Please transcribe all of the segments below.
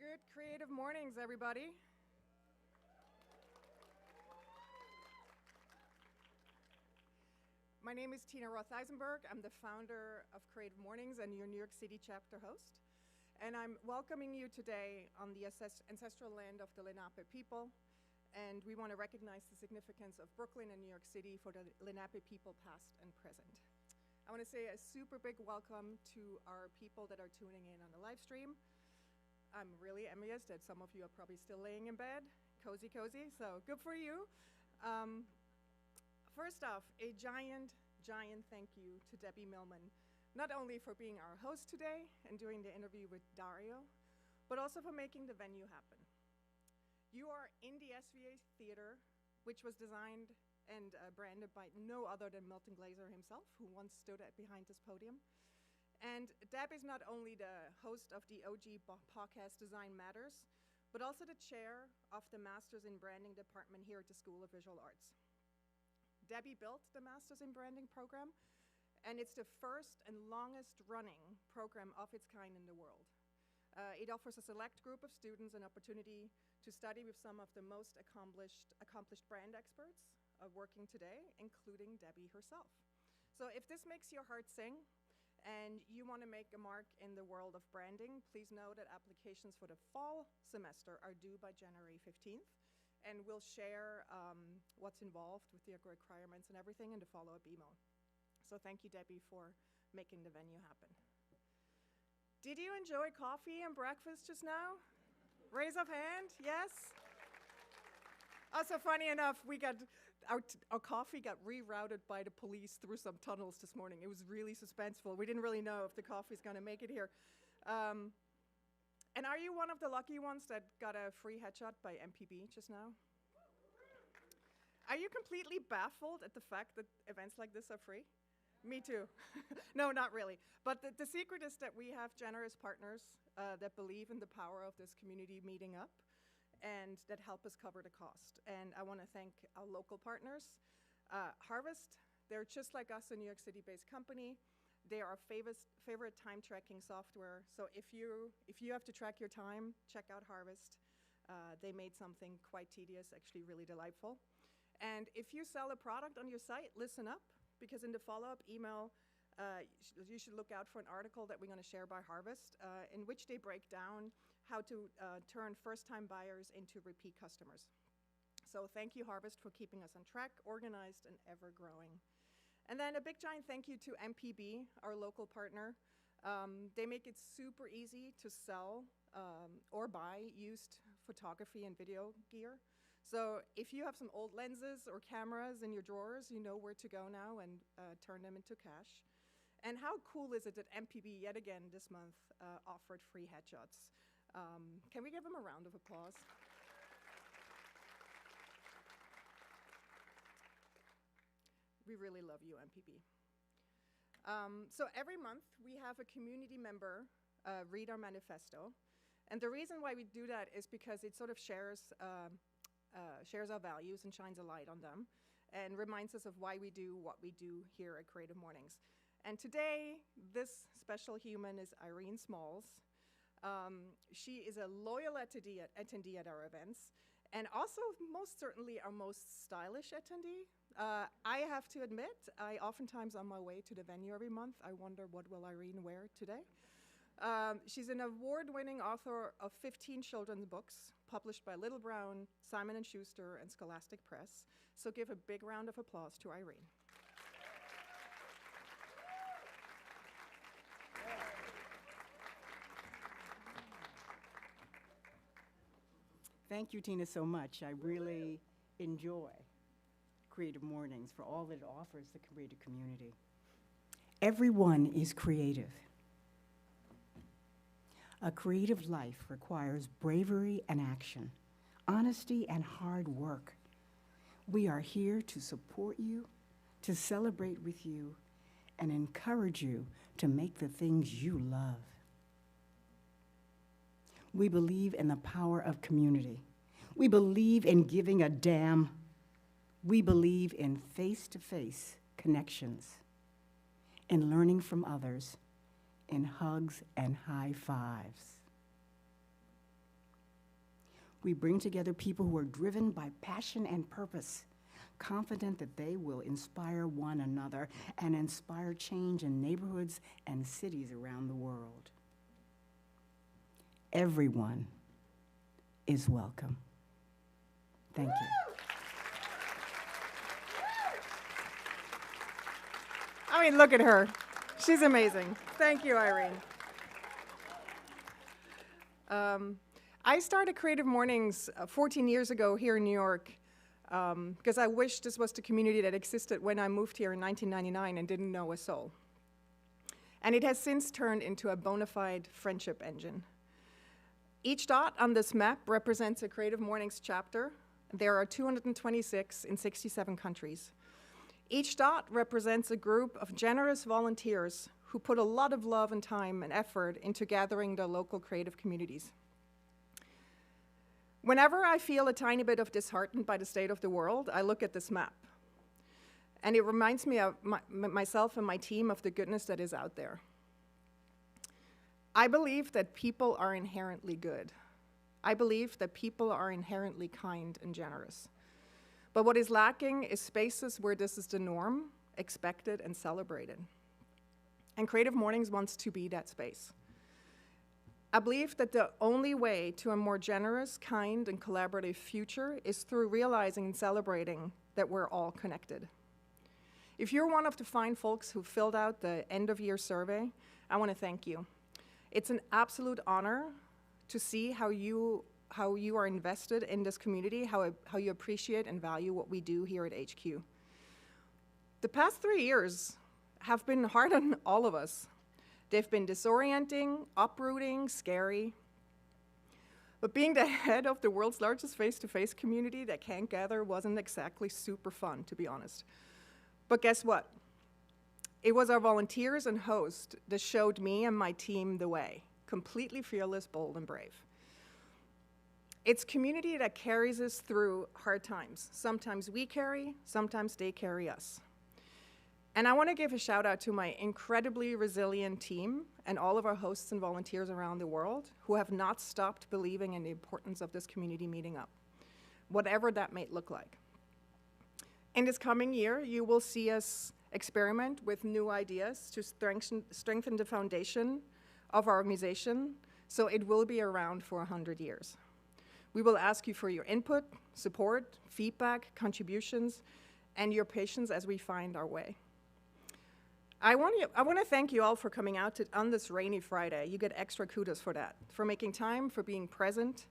Good creative mornings, everybody. My name is Tina Roth-Eisenberg. I'm the founder of Creative Mornings and your New York City chapter host. And I'm welcoming you today on the ancestral land of the Lenape people. And we want to recognize the significance of Brooklyn and New York City for the Lenape people past and present. I want to say a super big welcome to our people that are tuning in on the live stream. I'm really envious that some of you are probably still laying in bed, cozy, so good for you. First off, a giant thank you to Debbie Millman, not only for being our host today and doing the interview with Dario, but also for making the venue happen. You are in the SVA Theater, which was designed and branded by no other than Milton Glaser himself, who once stood behind this podium. And Deb is not only the host of the OG podcast Design Matters, but also the chair of the Masters in Branding department here at the School of Visual Arts. Debbie built the Masters in Branding program, and it's the first and longest running program of its kind in the world. It offers a select group of students an opportunity to study with some of the most accomplished brand experts working today, including Debbie herself. So if this makes your heart sing, and you want to make a mark in the world of branding, please know that applications for the fall semester are due by January 15th, and we'll share what's involved with the requirements and everything in the follow-up email. So thank you, Debbie, for making the venue happen. Did you enjoy coffee and breakfast just now? Raise of hand, yes? Also, funny enough, we got our coffee got rerouted by the police through some tunnels this morning. It was really suspenseful. We didn't really know if the coffee's going to make it here. And are you one of the lucky ones that got a free headshot by MPB just now? Are you completely baffled at the fact that events like this are free? Me too. No, not really. But the secret is that we have generous partners that believe in the power of this community meeting up, and that help us cover the cost. And I want to thank our local partners. Harvest, they're just like us, a New York City-based company. They are our favorite time tracking software. So if you have to track your time, check out Harvest. They made something quite tedious, actually really delightful. And if you sell a product on your site, listen up, because in the follow-up email, you should look out for an article that we're going to share by Harvest, in which they break down how to turn first-time buyers into repeat customers. So thank you, Harvest, for keeping us on track, organized, and ever-growing. And then a big giant thank you to MPB, our local partner. They make it super easy to sell or buy used photography and video gear. So if you have some old lenses or cameras in your drawers, you know where to go now and turn them into cash. And how cool is it that MPB, yet again this month, offered free headshots? Can we give them a round of applause? We really love you, MPB. So every month, we have a community member read our manifesto. And the reason why we do that is because it sort of shares our values and shines a light on them, and reminds us of why we do what we do here at Creative Mornings. And today, this special human is Irene Smalls. She is a loyal attendee at our events, and also most certainly our most stylish attendee. I have to admit, I oftentimes on my way to the venue every month, I wonder what will Irene wear today. She's an award-winning author of 15 children's books, published by Little Brown, Simon & Schuster, and Scholastic Press. So give a big round of applause to Irene. Thank you, Tina, so much. I really enjoy Creative Mornings for all that it offers the creative community. Everyone is creative. A creative life requires bravery and action, honesty and hard work. We are here to support you, to celebrate with you, and encourage you to make the things you love. We believe in the power of community. We believe in giving a damn. We believe in face-to-face connections, in learning from others, in hugs and high fives. We bring together people who are driven by passion and purpose, confident that they will inspire one another and inspire change in neighborhoods and cities around the world. Everyone is welcome. Thank you. I mean, look at her. She's amazing. Thank you, Irene. I started Creative Mornings 14 years ago here in New York because I wished this was the community that existed when I moved here in 1999 and didn't know a soul. And it has since turned into a bona fide friendship engine. Each dot on this map represents a Creative Mornings chapter. There are 226 in 67 countries. Each dot represents a group of generous volunteers who put a lot of love and time and effort into gathering their local creative communities. Whenever I feel a tiny bit of disheartened by the state of the world, I look at this map. And it reminds me of myself and my team of the goodness that is out there. I believe that people are inherently good. I believe that people are inherently kind and generous. But what is lacking is spaces where this is the norm, expected, and celebrated. And Creative Mornings wants to be that space. I believe that the only way to a more generous, kind, and collaborative future is through realizing and celebrating that we're all connected. If you're one of the fine folks who filled out the end-of-year survey, I want to thank you. It's an absolute honor to see how you are invested in this community, how you appreciate and value what we do here at HQ. The past 3 years have been hard on all of us. They've been disorienting, uprooting, scary. But being the head of the world's largest face-to-face community that can't gather wasn't exactly super fun, to be honest. But guess what? It was our volunteers and hosts that showed me and my team the way, completely fearless, bold, and brave. It's community that carries us through hard times. Sometimes we carry, sometimes they carry us. And I want to give a shout out to my incredibly resilient team and all of our hosts and volunteers around the world who have not stopped believing in the importance of this community meeting up, whatever that may look like. In this coming year, you will see us experiment with new ideas to strengthen the foundation of our organization, so it will be around for 100 years. We will ask you for your input, support, feedback, contributions, and your patience as we find our way. I want to thank you all for coming out on this rainy Friday. You get extra kudos for that, for making time, for being present,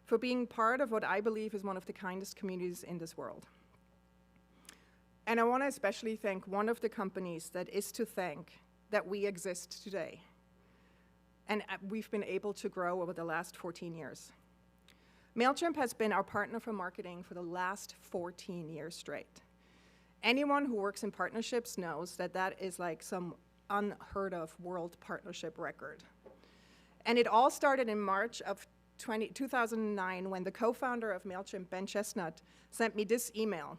for being part of what I believe is one of the kindest communities in this world. And I want to especially thank one of the companies that is to thank that we exist today. And we've been able to grow over the last 14 years. MailChimp has been our partner for marketing for the last 14 years straight. Anyone who works in partnerships knows that that is like some unheard of world partnership record. And it all started in March of 2009 when the co-founder of MailChimp, Ben Chestnut, sent me this email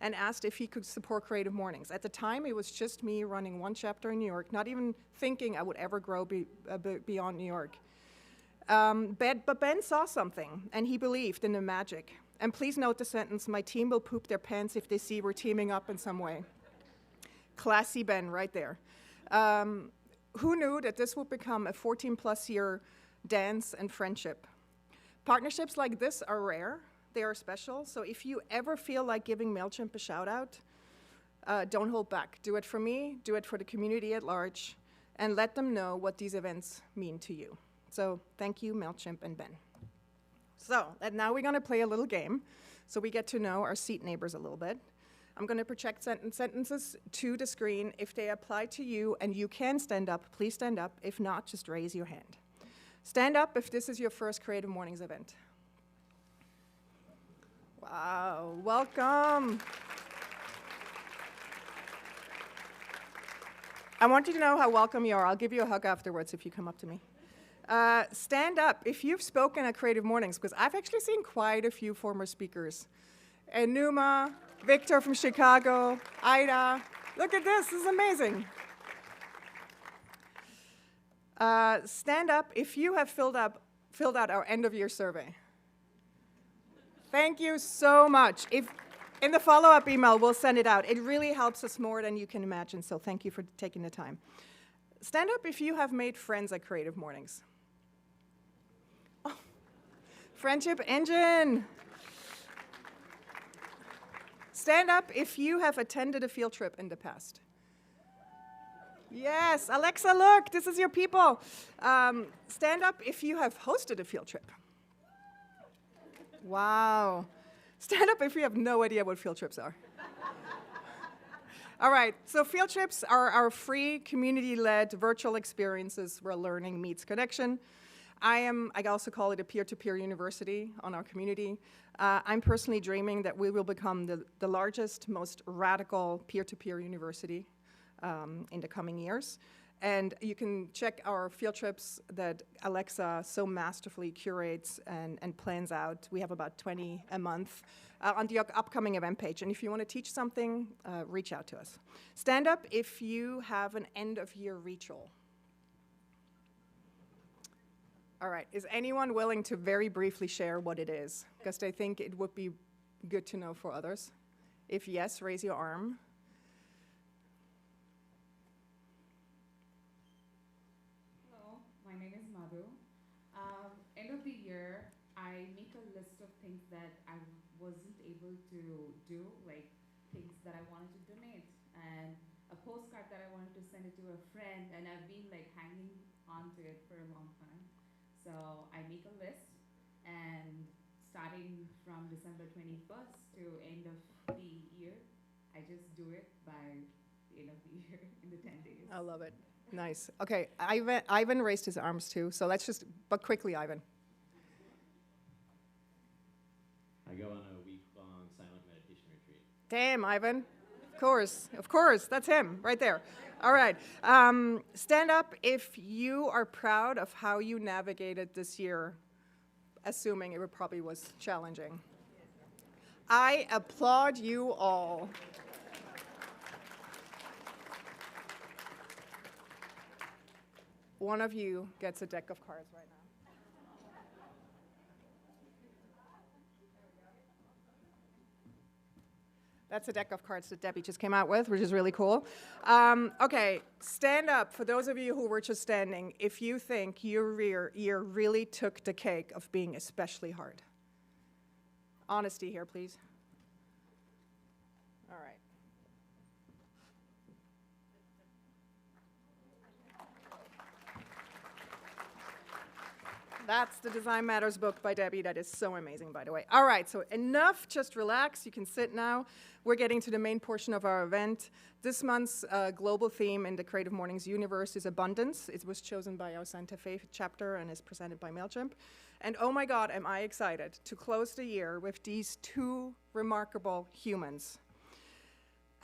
and asked if he could support Creative Mornings. At the time, it was just me running one chapter in New York, not even thinking I would ever grow beyond New York. But Ben saw something, and he believed in the magic. And please note the sentence, my team will poop their pants if they see we're teaming up in some way. Classy Ben right there. Who knew that this would become a 14-plus year dance and friendship? Partnerships like this are rare. They are special. So if you ever feel like giving MailChimp a shout out, don't hold back. Do it for me, do it for the community at large, and let them know what these events mean to you. So thank you, MailChimp and Ben. So now we're going to play a little game so we get to know our seat neighbors a little bit. I'm going to project sentences to the screen. If they apply to you and you can stand up, please stand up. If not, just raise your hand. Stand up if this is your first Creative Mornings event. Wow, welcome. I want you to know how welcome you are. I'll give you a hug afterwards if you come up to me. Stand up if you've spoken at Creative Mornings, because I've actually seen quite a few former speakers. And Numa, Victor from Chicago, Ida. Look at this is amazing. Stand up if you have filled out our end-of-year survey. Thank you so much. In the follow-up email, we'll send it out. It really helps us more than you can imagine, so thank you for taking the time. Stand up if you have made friends at Creative Mornings. Oh, friendship engine. Stand up if you have attended a field trip in the past. Yes, Alexa, look, this is your people. Stand up if you have hosted a field trip. Wow. Stand up if you have no idea what field trips are. All right, so field trips are our free, community-led virtual experiences where learning meets connection. I also call it a peer-to-peer university on our community. I'm personally dreaming that we will become the largest, most radical peer-to-peer university in the coming years. And you can check our field trips that Alexa so masterfully curates and plans out. We have about 20 a month on the upcoming event page. And if you want to teach something, reach out to us. Stand up if you have an end-of-year ritual. All right, is anyone willing to very briefly share what it is? Because I think it would be good to know for others. If yes, raise your arm. Hello, my name is Madhu. End of the year, I make a list of things that I wasn't able to do, like things that I wanted to donate, and a postcard that I wanted to send it to a friend, and I've been like hanging on to it for a long time. So I make a list, and starting from December 21st to end of the year, I just do it by the end of the year in the 10 days. I love it. Nice. Okay, Ivan raised his arms too, so let's just, but quickly, Ivan. I go on a week-long silent meditation retreat. Damn, Ivan. Of course, that's him right there. All right, stand up if you are proud of how you navigated this year, assuming it probably was challenging. I applaud you all. One of you gets a deck of cards right now. That's a deck of cards that Debbie just came out with, which is really cool. Okay, stand up for those of you who were just standing if you think your year really took the cake of being especially hard. Honesty here, please. All right. That's the Design Matters book by Debbie. That is so amazing, by the way. All right, so enough, just relax. You can sit now. We're getting to the main portion of our event. This month's global theme in the Creative Mornings universe is abundance. It was chosen by our Santa Fe chapter and is presented by MailChimp. And oh my God, am I excited to close the year with these two remarkable humans.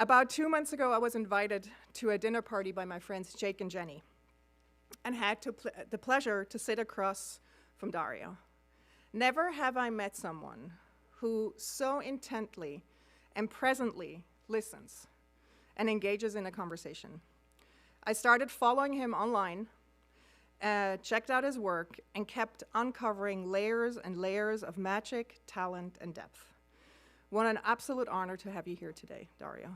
About 2 months ago, I was invited to a dinner party by my friends Jake and Jenny and had the pleasure to sit across from Dario. Never have I met someone who so intently and presently listens and engages in a conversation. I started following him online, checked out his work, and kept uncovering layers and layers of magic, talent, and depth. What an absolute honor to have you here today, Dario.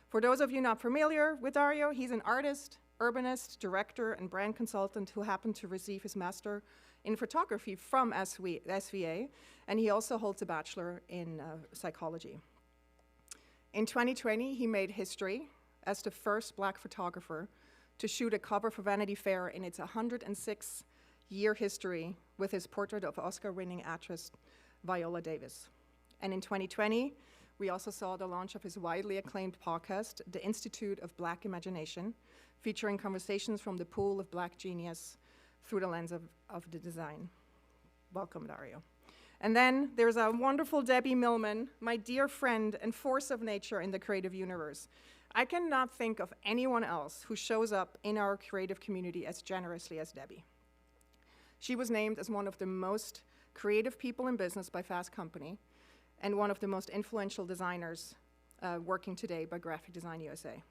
For those of you not familiar with Dario, he's an artist, urbanist, director, and brand consultant who happened to receive his master in photography from SVA, and he also holds a bachelor in psychology. In 2020, he made history as the first Black photographer to shoot a cover for Vanity Fair in its 106-year history with his portrait of Oscar-winning actress Viola Davis. And in 2020, we also saw the launch of his widely acclaimed podcast, The Institute of Black Imagination, featuring conversations from the pool of Black genius through the lens of the design. Welcome, Dario. And then there's a wonderful Debbie Millman, my dear friend and force of nature in the creative universe. I cannot think of anyone else who shows up in our creative community as generously as Debbie. She was named as one of the most creative people in business by Fast Company and one of the most influential designers working today by Graphic Design USA.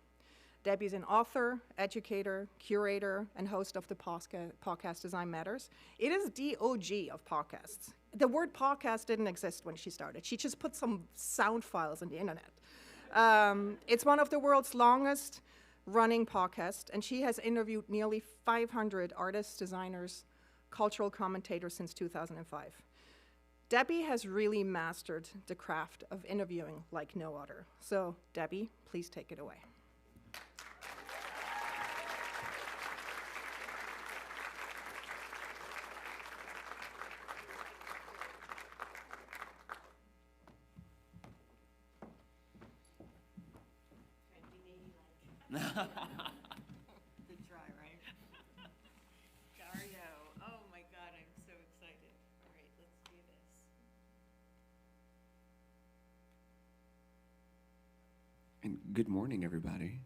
Debbie's an author, educator, curator, and host of the podcast Design Matters. It is the OG of podcasts. the word podcast didn't exist when she started. She just put some sound files on the internet. It's one of the world's longest running podcasts, and she has interviewed nearly 500 artists, designers, cultural commentators since 2005. Debbie has really mastered the craft of interviewing like no other. So, Debbie, please take it away. Good try, right? Dario, oh my God, I'm so excited. All right, let's do this. And good morning, everybody.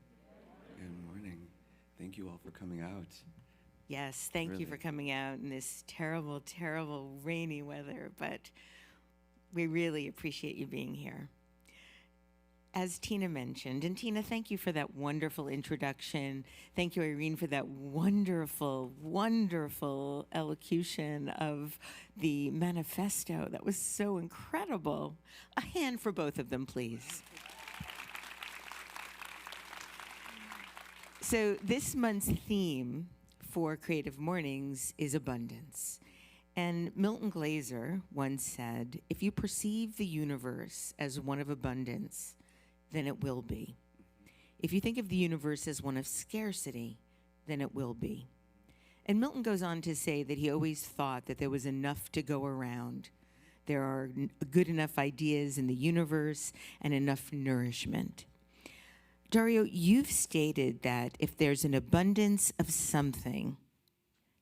Good morning. Thank you all for coming out. Yes, thank you Really. for coming out in this terrible, terrible rainy weather, but we really appreciate you being here. As Tina mentioned, and Tina, thank you for that wonderful introduction. Thank you, Irene, for that wonderful, wonderful elocution of the Manifesto. That was so incredible. A hand for both of them, please. So this month's theme for Creative Mornings is abundance. And Milton Glaser once said, if you perceive the universe as one of abundance, then it will be. If you think of the universe as one of scarcity, then it will be. And Milton goes on to say that he always thought that there was enough to go around. There are good enough ideas in the universe and enough nourishment. Dario, you've stated that if there's an abundance of something,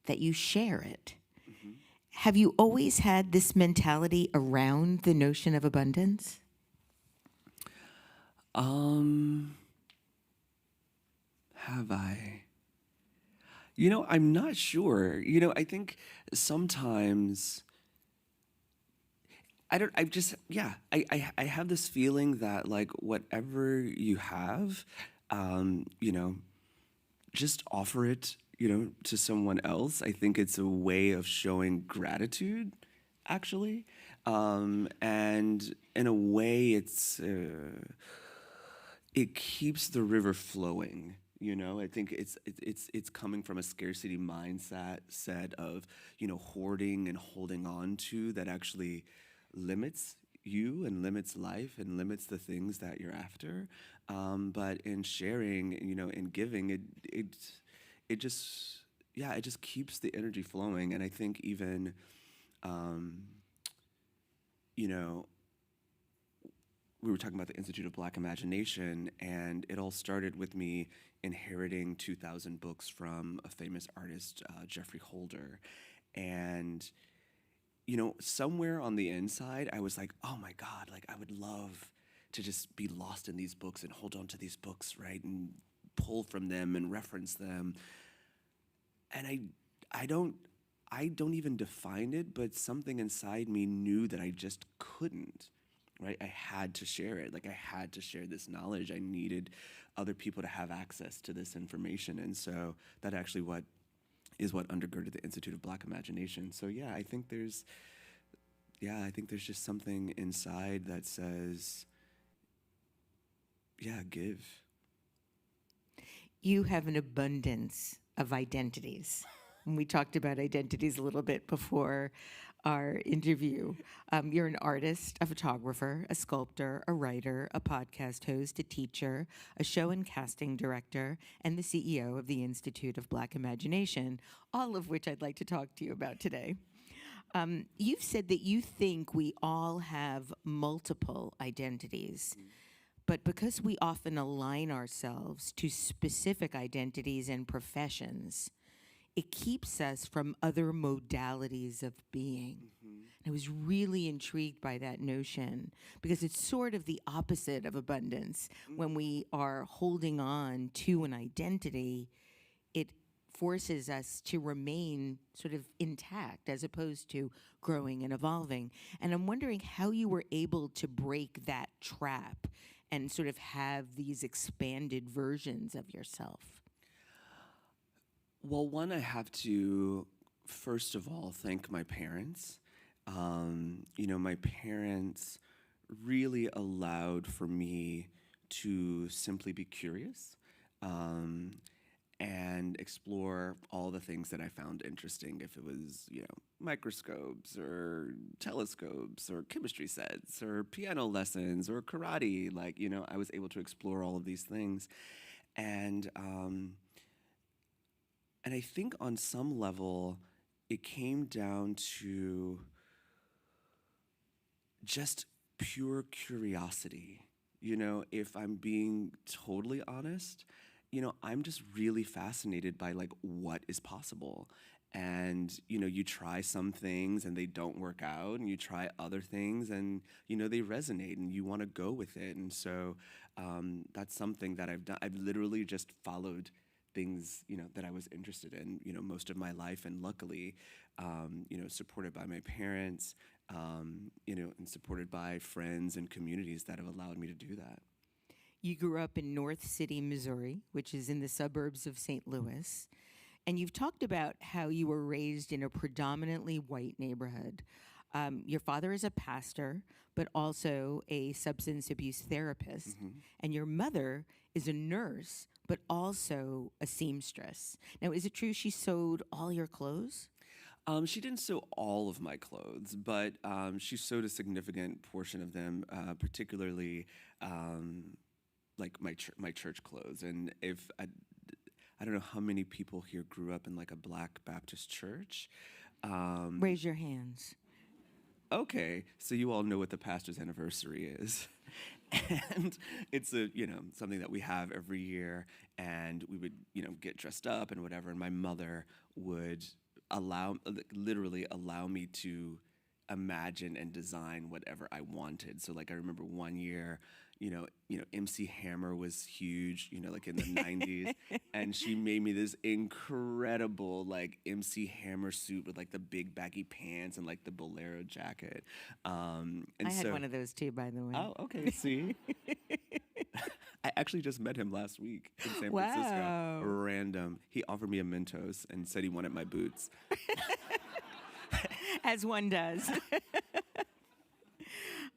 that you share it. Mm-hmm. Have you always had this mentality around the notion of abundance? Have I? I'm not sure. I think sometimes I have this feeling that like whatever you have, just offer it, to someone else. I think it's a way of showing gratitude, actually. And in a way it keeps the river flowing. I think it's coming from a scarcity mindset of, hoarding and holding on to that actually limits you and limits life and limits the things that you're after. But in sharing, in giving, it just keeps the energy flowing. And I think even, we were talking about the Institute of Black Imagination, and it all started with me inheriting 2,000 books from a famous artist, Jeffrey Holder. And, somewhere on the inside, I was like, oh my God, like I would love to just be lost in these books and hold on to these books, right? And pull from them and reference them. And I don't even define it, but something inside me knew that I just couldn't. Right, I had to share it. Like I had to share this knowledge. I needed other people to have access to this information, and so that actually what undergirded the Institute of Black Imagination. So yeah, I think there's just something inside that says, yeah, give. You have an abundance of identities. And we talked about identities a little bit before our interview. You're an artist, a photographer, a sculptor, a writer, a podcast host, a teacher, a show and casting director, and the CEO of the Institute of Black Imagination, all of which I'd like to talk to you about today. You've said that you think we all have multiple identities, but because we often align ourselves to specific identities and professions, it keeps us from other modalities of being. Mm-hmm. And I was really intrigued by that notion because it's sort of the opposite of abundance. Mm-hmm. When we are holding on to an identity, it forces us to remain sort of intact as opposed to growing and evolving. And I'm wondering how you were able to break that trap and sort of have these expanded versions of yourself. Well, one, I have to, first of all, thank my parents. My parents really allowed for me to simply be curious and explore all the things that I found interesting. If it was, microscopes or telescopes or chemistry sets or piano lessons or karate, I was able to explore all of these things. And I think on some level, it came down to just pure curiosity. If I'm being totally honest, I'm just really fascinated by what is possible. And, you try some things and they don't work out, and you try other things and, they resonate and you want to go with it. And so that's something that I've done. I've literally just followed things, that I was interested in, most of my life. And luckily, supported by my parents, and supported by friends and communities that have allowed me to do that. You grew up in North City, Missouri, which is in the suburbs of St. Louis. And you've talked about how you were raised in a predominantly white neighborhood. Your father is a pastor, but also a substance abuse therapist. Mm-hmm. And your mother is a nurse, but also a seamstress. Now, is it true she sewed all your clothes? She didn't sew all of my clothes, but she sewed a significant portion of them, particularly my church clothes. And if I don't know how many people here grew up in a Black Baptist church. Raise your hands. Okay, so you all know what the pastor's anniversary is. And it's something that we have every year, and we would, get dressed up and whatever, and my mother would literally allow me to imagine and design whatever I wanted. So I remember one year, MC Hammer was huge, in the 90s, and she made me this incredible MC Hammer suit with the big baggy pants and the bolero jacket. And I had one of those too, by the way. Oh, okay. See, I actually just met him last week in San Wow. Francisco. Random. He offered me a Mentos and said he wanted my boots. As one does.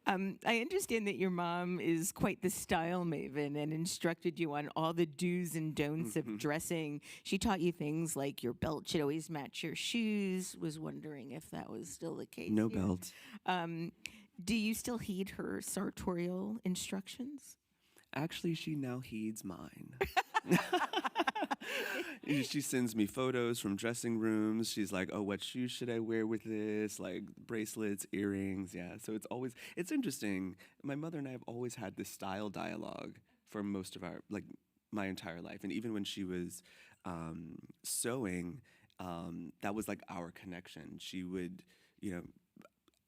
I understand that your mom is quite the style maven and instructed you on all the do's and don'ts of dressing. She taught you things like your belt should always match your shoes. Was wondering if that was still the case. No here. belt. Do you still heed her sartorial instructions? Actually, she now heeds mine. She sends me photos from dressing rooms. She's like, oh, what shoes should I wear with this? Bracelets, earrings. Yeah, so it's interesting. My mother and I have always had this style dialogue for most of my entire life. And even when she was sewing, that was our connection. She would,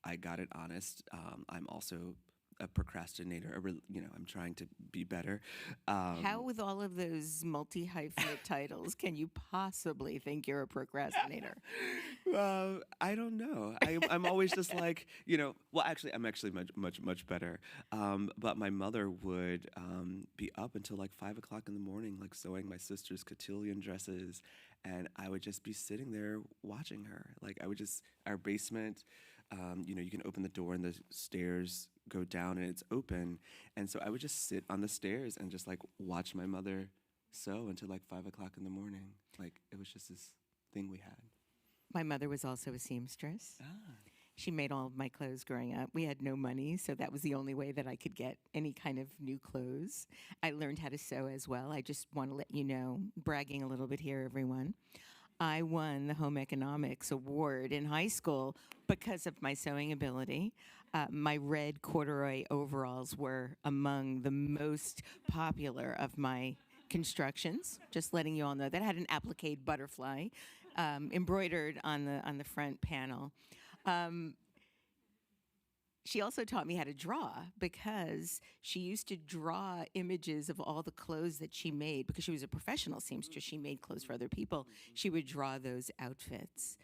I got it honest. I'm also a procrastinator. I'm trying to be better. How, with all of those multi-hyphenate titles, can you possibly think you're a procrastinator? I don't know. I'm always just well, actually, I'm actually much better. But my mother would be up until 5 o'clock in the morning, sewing my sister's cotillion dresses, and I would just be sitting there watching her. Our basement, you can open the door and the stairs go down and it's open. And so I would just sit on the stairs and just watch my mother sew until 5 o'clock in the morning. It was just this thing we had. My mother was also a seamstress. She made all of my clothes growing up. We had no money, so that was the only way that I could get any kind of new clothes. I learned how to sew as well. I just want to let you know, bragging a little bit here, everyone. I won the Home Economics Award in high school because of my sewing ability. My red corduroy overalls were among the most popular of my constructions. Just letting you all know that. I had an applique butterfly embroidered on the front panel. She also taught me how to draw because she used to draw images of all the clothes that she made. Because she was a professional seamstress, she made clothes for other people. She would draw those outfits.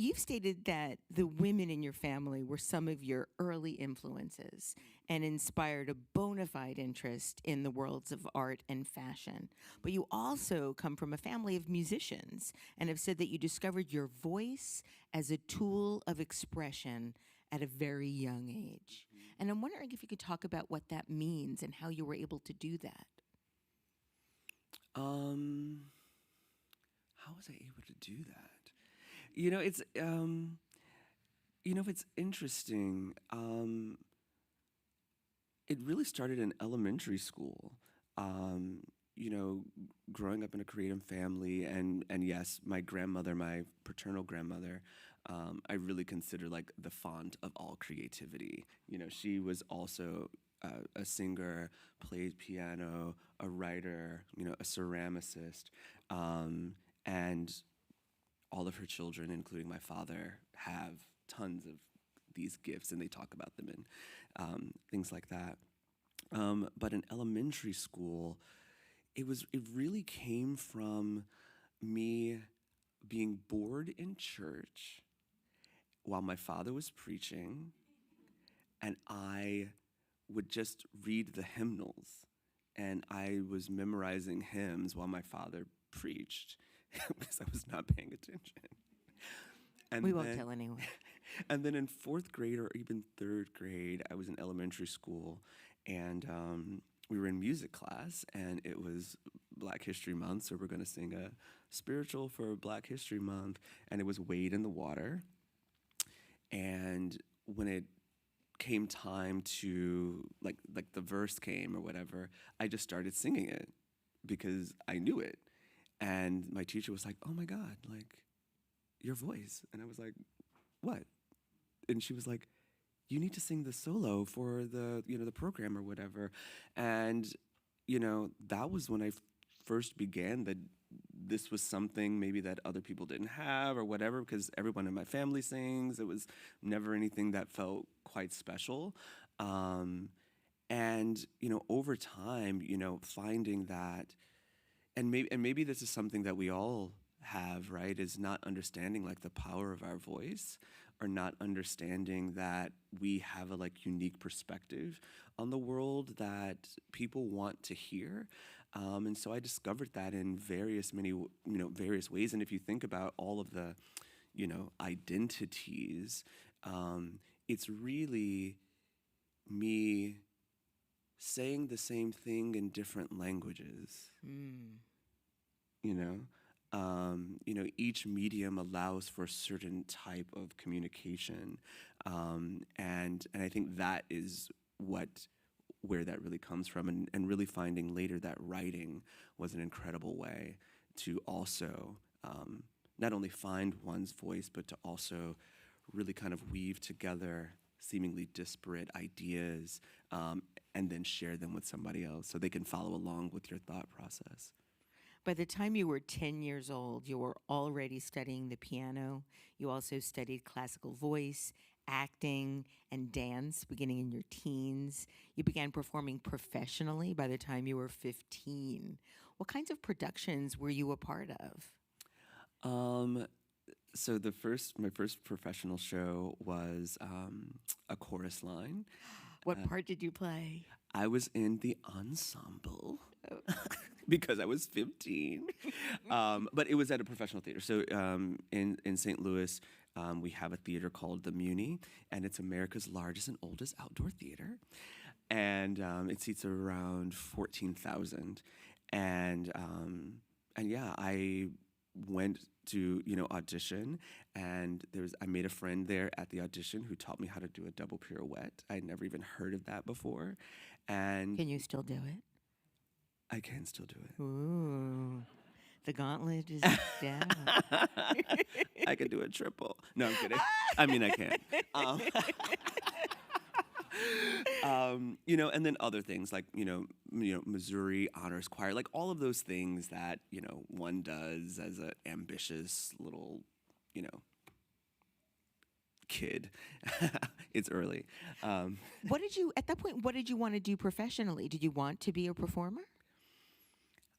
you've stated that the women in your family were some of your early influences and inspired a bona fide interest in the worlds of art and fashion. But you also come from a family of musicians and have said that you discovered your voice as a tool of expression at a very young age. And I'm wondering if you could talk about what that means and how you were able to do that. How was I able to do that? It's it's interesting. It really started in elementary school. Growing up in a creative family, and yes, my grandmother, my paternal grandmother, I really consider like the font of all creativity. She was also a singer, played piano, a writer, a ceramicist, and all of her children, including my father, have tons of these gifts, and they talk about them and things like that. But in elementary school, it really came from me being bored in church while my father was preaching, and I would just read the hymnals, and I was memorizing hymns while my father preached because I was not paying attention. And we won't tell anyone. And then in 4th grade or even 3rd grade, I was in elementary school, and we were in music class, and it was Black History Month, so we're going to sing a spiritual for Black History Month, and it was Wade in the Water. And when it came time to, like the verse came or whatever, I just started singing it because I knew it. And my teacher was like, "Oh my God, like, your voice." And I was like, "What?" And she was like, "You need to sing the solo for the program or whatever." And, that was when I first began that this was something maybe that other people didn't have or whatever, because everyone in my family sings. It was never anything that felt quite special. And, over time, finding that, and maybe this is something that we all have, right, is not understanding like the power of our voice, or not understanding that we have a like unique perspective on the world that people want to hear. And so I discovered that in various ways. And if you think about all of the, identities, it's really me saying the same thing in different languages. Each medium allows for a certain type of communication, and I think that is where that really comes from, and really finding later that writing was an incredible way to also not only find one's voice, but to also really kind of weave together seemingly disparate ideas, and then share them with somebody else so they can follow along with your thought process. By the time you were 10 years old, you were already studying the piano. You also studied classical voice, acting, and dance beginning in your teens. You began performing professionally by the time you were 15. What kinds of productions were you a part of? So my first professional show was a chorus line. What part did you play? I was in the ensemble because I was 15. But it was at a professional theater. So in St. Louis, we have a theater called the Muni, and it's America's largest and oldest outdoor theater. And it seats around 14,000. And yeah, I went to audition, and I made a friend there at the audition who taught me how to do a double pirouette. I'd never even heard of that before. And can you still do it? I can still do it. Ooh, the gauntlet is down. I can do a triple. No, I'm kidding. I mean, I can. And then other things like, Missouri Honors Choir, like all of those things that, one does as an ambitious little, kid. It's early. At that point, what did you want to do professionally? Did you want to be a performer?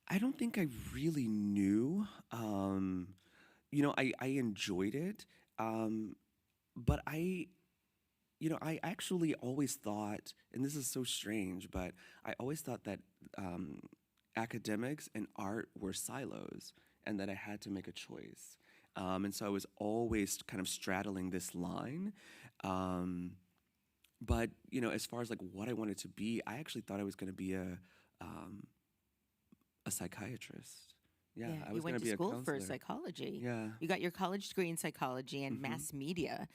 I don't think I really knew. I enjoyed it. But I actually always thought, and this is so strange, but I always thought that academics and art were silos and that I had to make a choice. And so I was always kind of straddling this line. But, as far as like what I wanted to be, I actually thought I was going to be a psychiatrist. Yeah, I was you going went to be to a school counselor. for psychology. Yeah. You got your college degree in psychology and mass media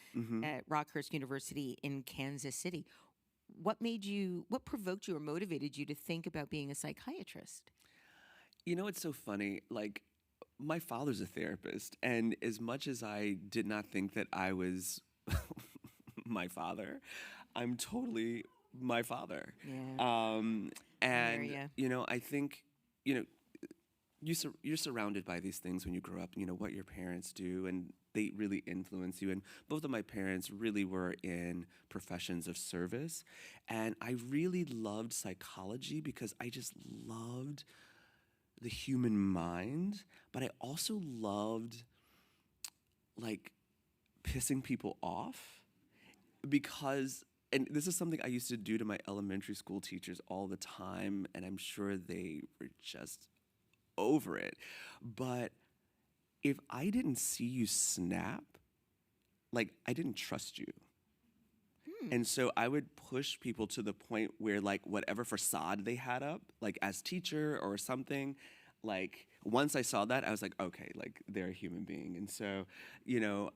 at Rockhurst University in Kansas City. What provoked you or motivated you to think about being a psychiatrist? It's so funny. Like, my father's a therapist, and as much as I did not think that I was my father, I'm totally my father. Yeah. And ya. I think you're surrounded by these things when you grow up. What your parents do, and they really influence you. And both of my parents really were in professions of service, and I really loved psychology because I just loved the human mind, but I also loved like pissing people off because, and this is something I used to do to my elementary school teachers all the time, and I'm sure they were just over it. But if I didn't see you snap, like I didn't trust you. And so I would push people to the point where like whatever facade they had up, like as teacher or something, like once I saw that, I was like, okay, like they're a human being. And so,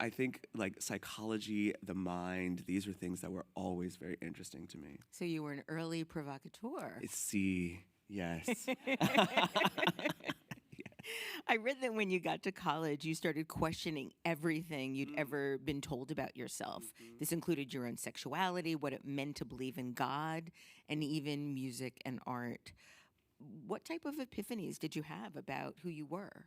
I think like psychology, the mind, these are things that were always very interesting to me. So you were an early provocateur. See, yes. I read that when you got to college, you started questioning everything you'd ever been told about yourself. This included your own sexuality, what it meant to believe in God, and even music and art. What type of epiphanies did you have about who you were?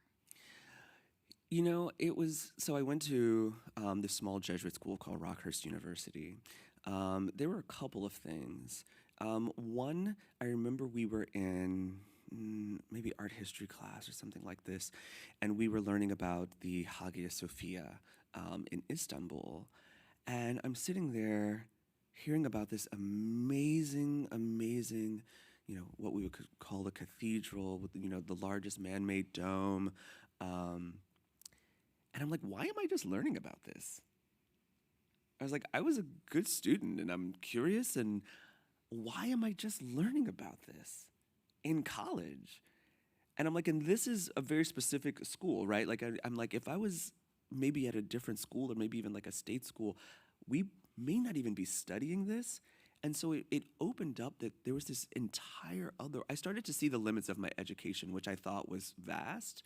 It was, so I went to this small Jesuit school called Rockhurst University. There were a couple of things. One, I remember we were in maybe art history class or something like this, and we were learning about the Hagia Sophia in Istanbul. And I'm sitting there hearing about this amazing, what we would call a cathedral with, the largest man-made dome. And I'm like, why am I just learning about this? I was like, I was a good student and I'm curious, and why am I just learning about this in college? And I'm like, and this is a very specific school, right? Like, I'm like, if I was maybe at a different school or maybe even like a state school, we may not even be studying this. And so it opened up that there was this entire other, I started to see the limits of my education, which I thought was vast,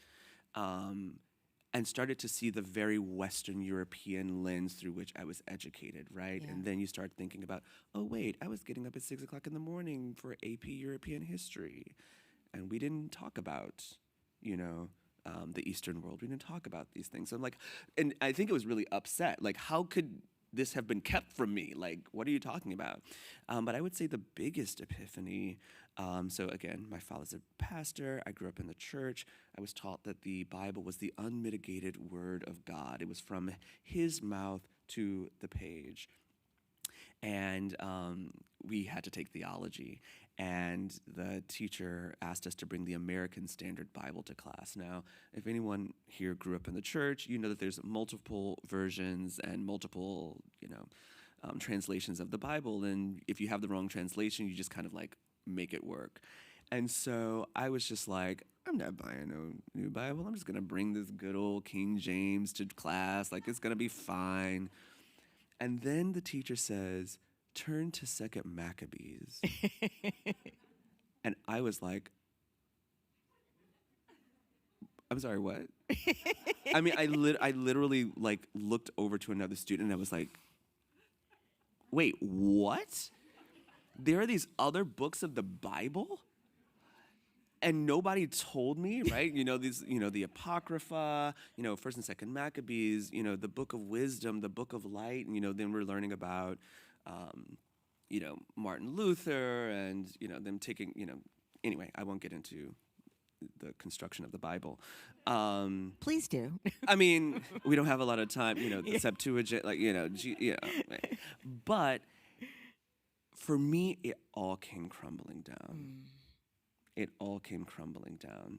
and started to see the very Western European lens through which I was educated, right? Yeah. And then you start thinking about, oh wait, I was getting up at 6 o'clock in the morning for AP European history. And we didn't talk about, the Eastern world. We didn't talk about these things. So I'm like, and I think it was really upset. Like, how could this have been kept from me? Like, what are you talking about? But I would say the biggest epiphany, so again, my father's a pastor. I grew up in the church. I was taught that the Bible was the unmitigated word of God. It was from his mouth to the page. And we had to take theology. And the teacher asked us to bring the American Standard Bible to class. Now, if anyone here grew up in the church, you know that there's multiple versions and multiple, translations of the Bible. And if you have the wrong translation, you just kind of like make it work. And so I was just like, I'm not buying no new Bible. I'm just going to bring this good old King James to class. Like, it's going to be fine. And then the teacher says, turn to 2 Maccabees. And I was like, I'm sorry, what? I mean, I literally like looked over to another student and I was like, wait, what? There are these other books of the Bible? And nobody told me, right? The Apocrypha, 1st and 2nd Maccabees, the Book of Wisdom, the Book of Light, and, then we're learning about, Martin Luther and, them taking, anyway, I won't get into the construction of the Bible. Please do. I mean, we don't have a lot of time, the Septuagint, but for me, it all came crumbling down. It all came crumbling down.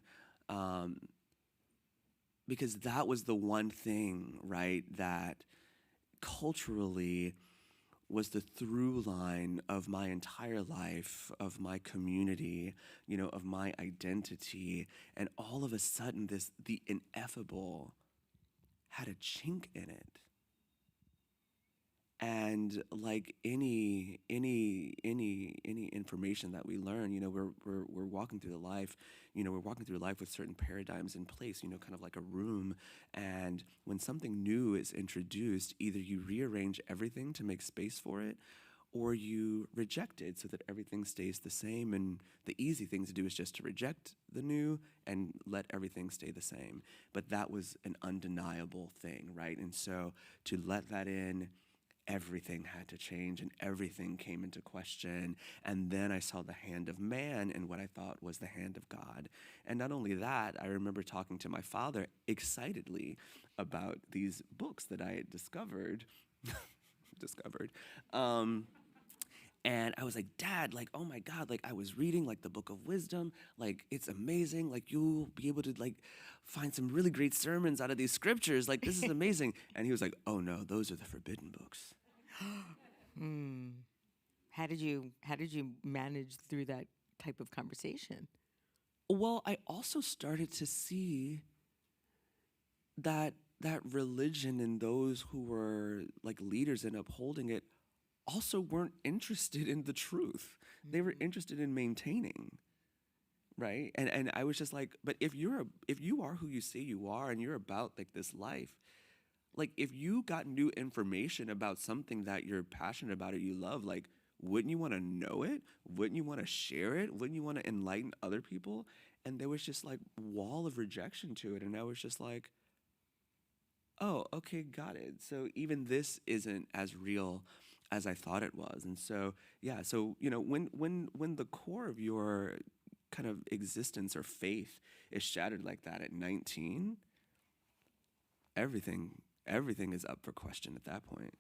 Because that was the one thing, right, that culturally was the through line of my entire life, of my community, of my identity. And all of a sudden, the ineffable had a chink in it. And like any information that we learn, we're walking through the life, we're walking through life with certain paradigms in place, kind of like a room. And when something new is introduced, either you rearrange everything to make space for it, or you reject it so that everything stays the same. And the easy thing to do is just to reject the new and let everything stay the same. But that was an undeniable thing, right? And so to let that in, everything had to change and everything came into question. And then I saw the hand of man and what I thought was the hand of God. And not only that, I remember talking to my father excitedly about these books that I had discovered. And I was like, Dad, like, oh my God, like I was reading like the Book of Wisdom, like it's amazing, like you'll be able to like find some really great sermons out of these scriptures, like this is amazing. And he was like, oh no, those are the forbidden books. How did you manage through that type of conversation? Well, I also started to see that religion and those who were like leaders in upholding it also weren't interested in the truth. They were interested in maintaining, right? And I was just like, but if you are who you say you are and you're about like this life, like if you got new information about something that you're passionate about or you love, like wouldn't you want to know it? Wouldn't you want to share it? Wouldn't you want to enlighten other people? And there was just like wall of rejection to it. And I was just like, oh, okay, got it. So even this isn't as real as I thought it was. And so, yeah, so, when the core of your kind of existence or faith is shattered like that at 19, everything is up for question at that point.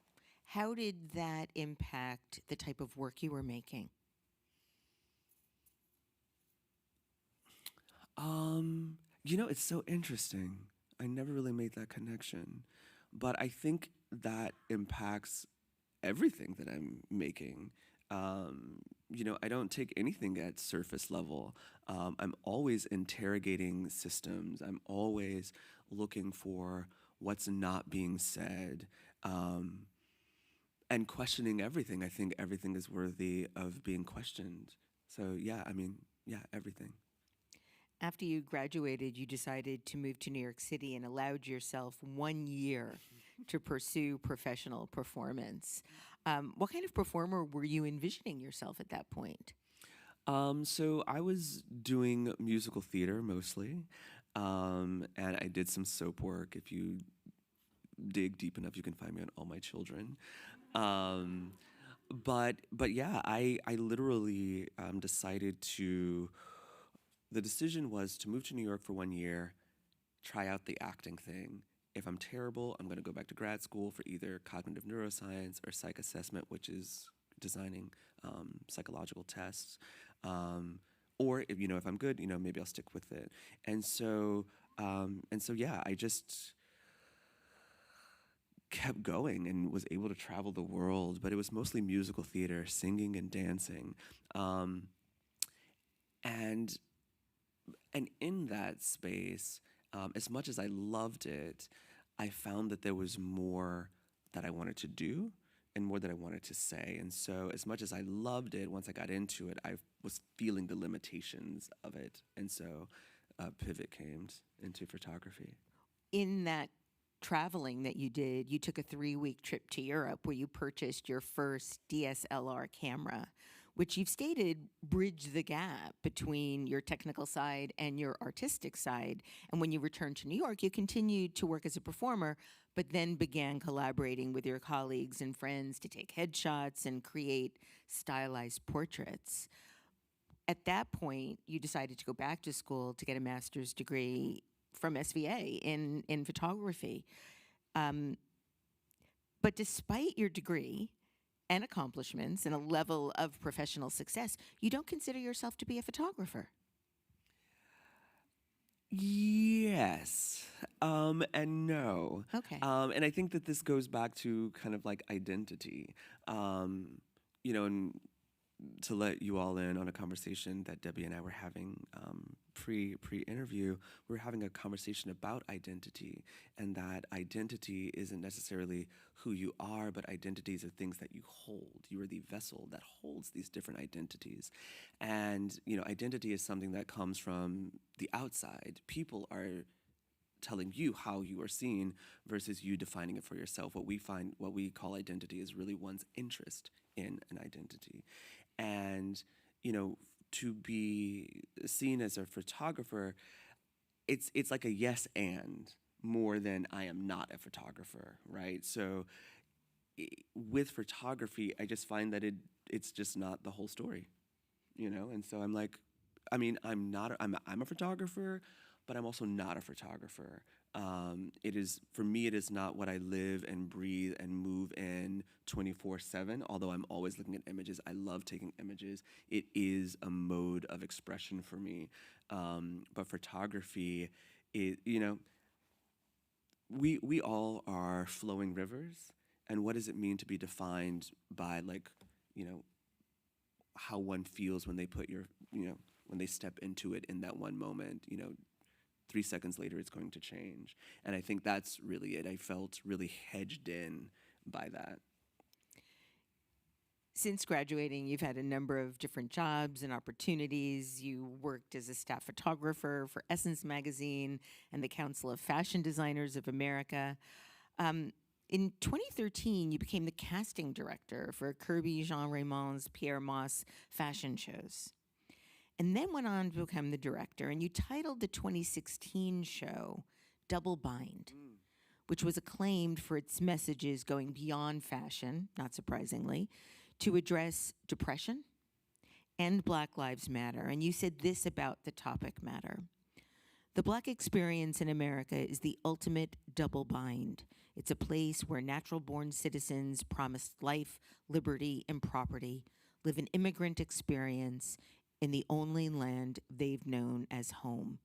How did that impact the type of work you were making? It's so interesting. I never really made that connection. But I think that impacts everything that I'm making. I don't take anything at surface level. I'm always interrogating systems. I'm always looking for what's not being said, and questioning everything. I think everything is worthy of being questioned. So everything. After you graduated, you decided to move to New York City and allowed yourself 1 year to pursue professional performance. What kind of performer were you envisioning yourself at that point? So I was doing musical theater mostly, and I did some soap work. If you dig deep enough, you can find me on All My Children. But yeah, I literally decided to. The decision was to move to New York for 1 year, try out the acting thing. If I'm terrible, I'm going to go back to grad school for either cognitive neuroscience or psych assessment, which is designing psychological tests. Or if I'm good, maybe I'll stick with it. And so yeah, I just kept going and was able to travel the world. But it was mostly musical theater, singing and dancing, and in that space, as much as I loved it, I found that there was more that I wanted to do and more that I wanted to say. And so as much as I loved it, once I got into it, I was feeling the limitations of it. And so a pivot came into photography. In that traveling that you did, you took a 3-week trip to Europe where you purchased your first DSLR camera, which you've stated bridged the gap between your technical side and your artistic side. And when you returned to New York, you continued to work as a performer, but then began collaborating with your colleagues and friends to take headshots and create stylized portraits. at that point, you decided to go back to school to get a master's degree from SVA in photography. But despite your degree and accomplishments and a level of professional success, you don't consider yourself to be a photographer. Yes, and no. Okay. And I think that this goes back to kind of like identity. And to let you all in on a conversation that Debbie and I were having pre-interview, we were having a conversation about identity, and that identity isn't necessarily who you are, but identities are things that you hold. You are the vessel that holds these different identities. And, identity is something that comes from the outside. People are telling you how you are seen versus you defining it for yourself. What we call identity is really one's interest in an identity. And, to be seen as a photographer, it's like a yes and more than I am not a photographer, right? So with photography, I just find that it's just not the whole story, And so I'm like, I'm a photographer, but I'm also not a photographer. For me, it is not what I live and breathe and move in 24/7, although I'm always looking at images. I love taking images. It is a mode of expression for me. But photography, we all are flowing rivers. And what does it mean to be defined by, how one feels when they when they step into it in that one moment, 3 seconds later, it's going to change. And I think that's really it. I felt really hedged in by that. Since graduating, you've had a number of different jobs and opportunities. You worked as a staff photographer for Essence Magazine and the Council of Fashion Designers of America. In 2013, you became the casting director for Kirby Jean Raymond's Pierre Moss fashion shows, and then went on to become the director. And you titled the 2016 show Double Bind, which was acclaimed for its messages going beyond fashion, not surprisingly, to address depression and Black Lives Matter. And you said this about the topic matter. The Black experience in America is the ultimate double bind. It's a place where natural-born citizens promised life, liberty, and property live an immigrant experience in the only land they've known as home.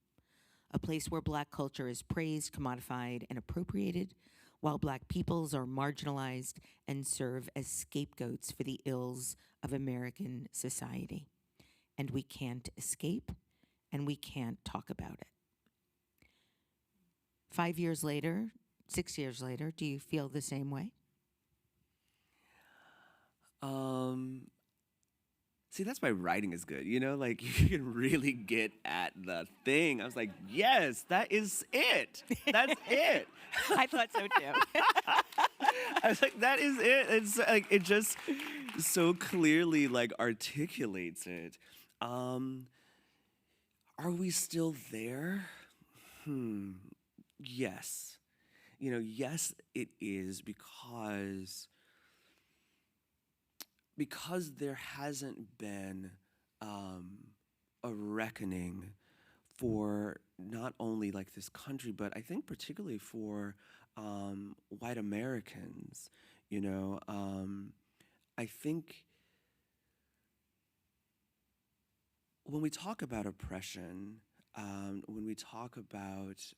A place where Black culture is praised, commodified, and appropriated, while Black peoples are marginalized and serve as scapegoats for the ills of American society. And we can't escape, and we can't talk about it. 5 years later, 6 years later, do you feel the same way? See, that's why writing is good, you can really get at the thing. I was like, yes, that is it. That's it. I thought so too. I was like, that is it. It's like, it just so clearly articulates it. Are we still there? Yes. Yes, it is because there hasn't been a reckoning for not only this country, but I think particularly for white Americans. I think when we talk about oppression, when we talk about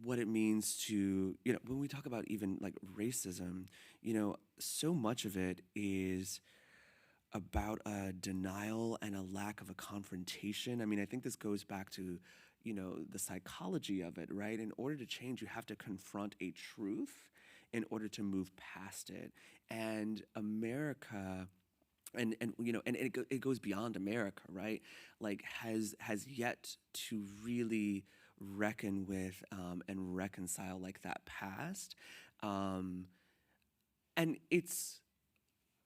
what it means to, when we talk about even racism, so much of it is about a denial and a lack of a confrontation. I mean, I think this goes back to, the psychology of it, right? In order to change, you have to confront a truth in order to move past it. And America, and it goes beyond America, right? Has yet to really reckon with and reconcile that past. And it's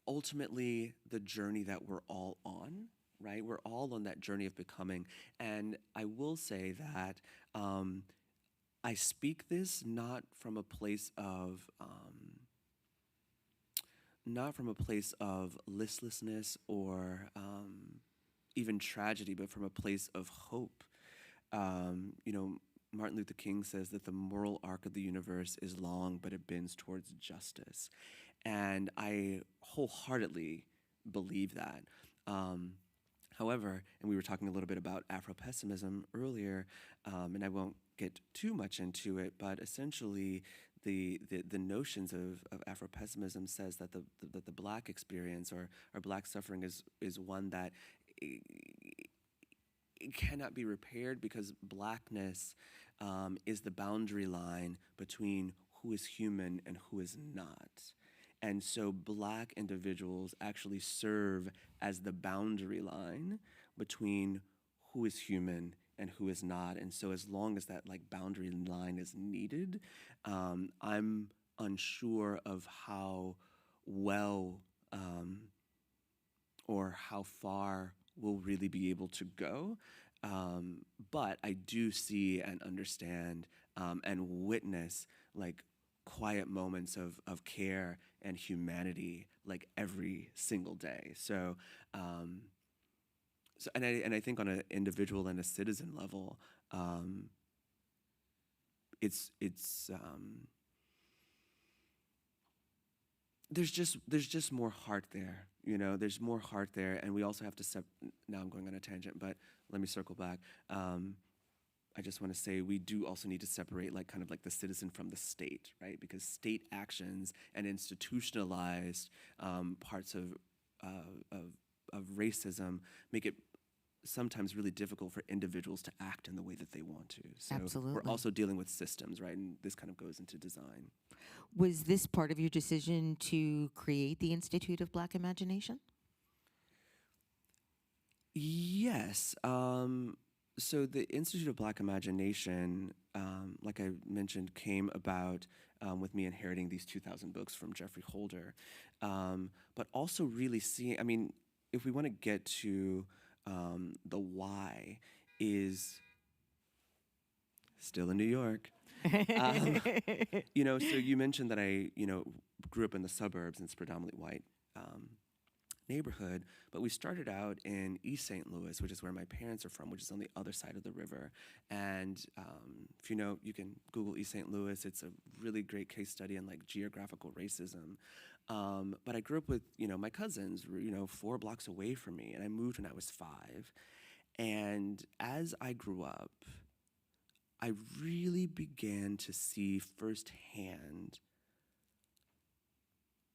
ultimately the journey that we're all on, right? We're all on that journey of becoming. And I will say that I speak this not from a place of not from a place of listlessness or even tragedy, but from a place of hope. Martin Luther King says that the moral arc of the universe is long, but it bends towards justice. And I wholeheartedly believe that. However, and we were talking a little bit about Afro-pessimism earlier, and I won't get too much into it, but essentially the notions of Afro-pessimism says that the Black experience or Black suffering is one that it cannot be repaired because Blackness is the boundary line between who is human and who is not. And so Black individuals actually serve as the boundary line between who is human and who is not. And so as long as that boundary line is needed, I'm unsure of how well or how far we'll really be able to go. But I do see and understand and witness quiet moments of care and humanity every single day. So I think on an individual and a citizen level, there's just more heart there. There's more heart there, and we also have to now I'm going on a tangent, but let me circle back. I just want to say we do also need to separate the citizen from the state, right? Because state actions and institutionalized parts of racism make it sometimes really difficult for individuals to act in the way that they want to. So Absolutely. We're also dealing with systems, right? And this kind of goes into design. Was this part of your decision to create the Institute of Black Imagination? Yes. So the Institute of Black Imagination, like I mentioned, came about with me inheriting these 2,000 books from Jeffrey Holder. But also really seeing, if we want to get to the why, is still in New York. So you mentioned that I, grew up in the suburbs and it's predominantly white neighborhood, but we started out in East St. Louis, which is where my parents are from, which is on the other side of the river. And if you can Google East St. Louis. It's a really great case study on geographical racism. But I grew up with, my cousins, 4 blocks away from me, and I moved when I was 5. And as I grew up, I really began to see firsthand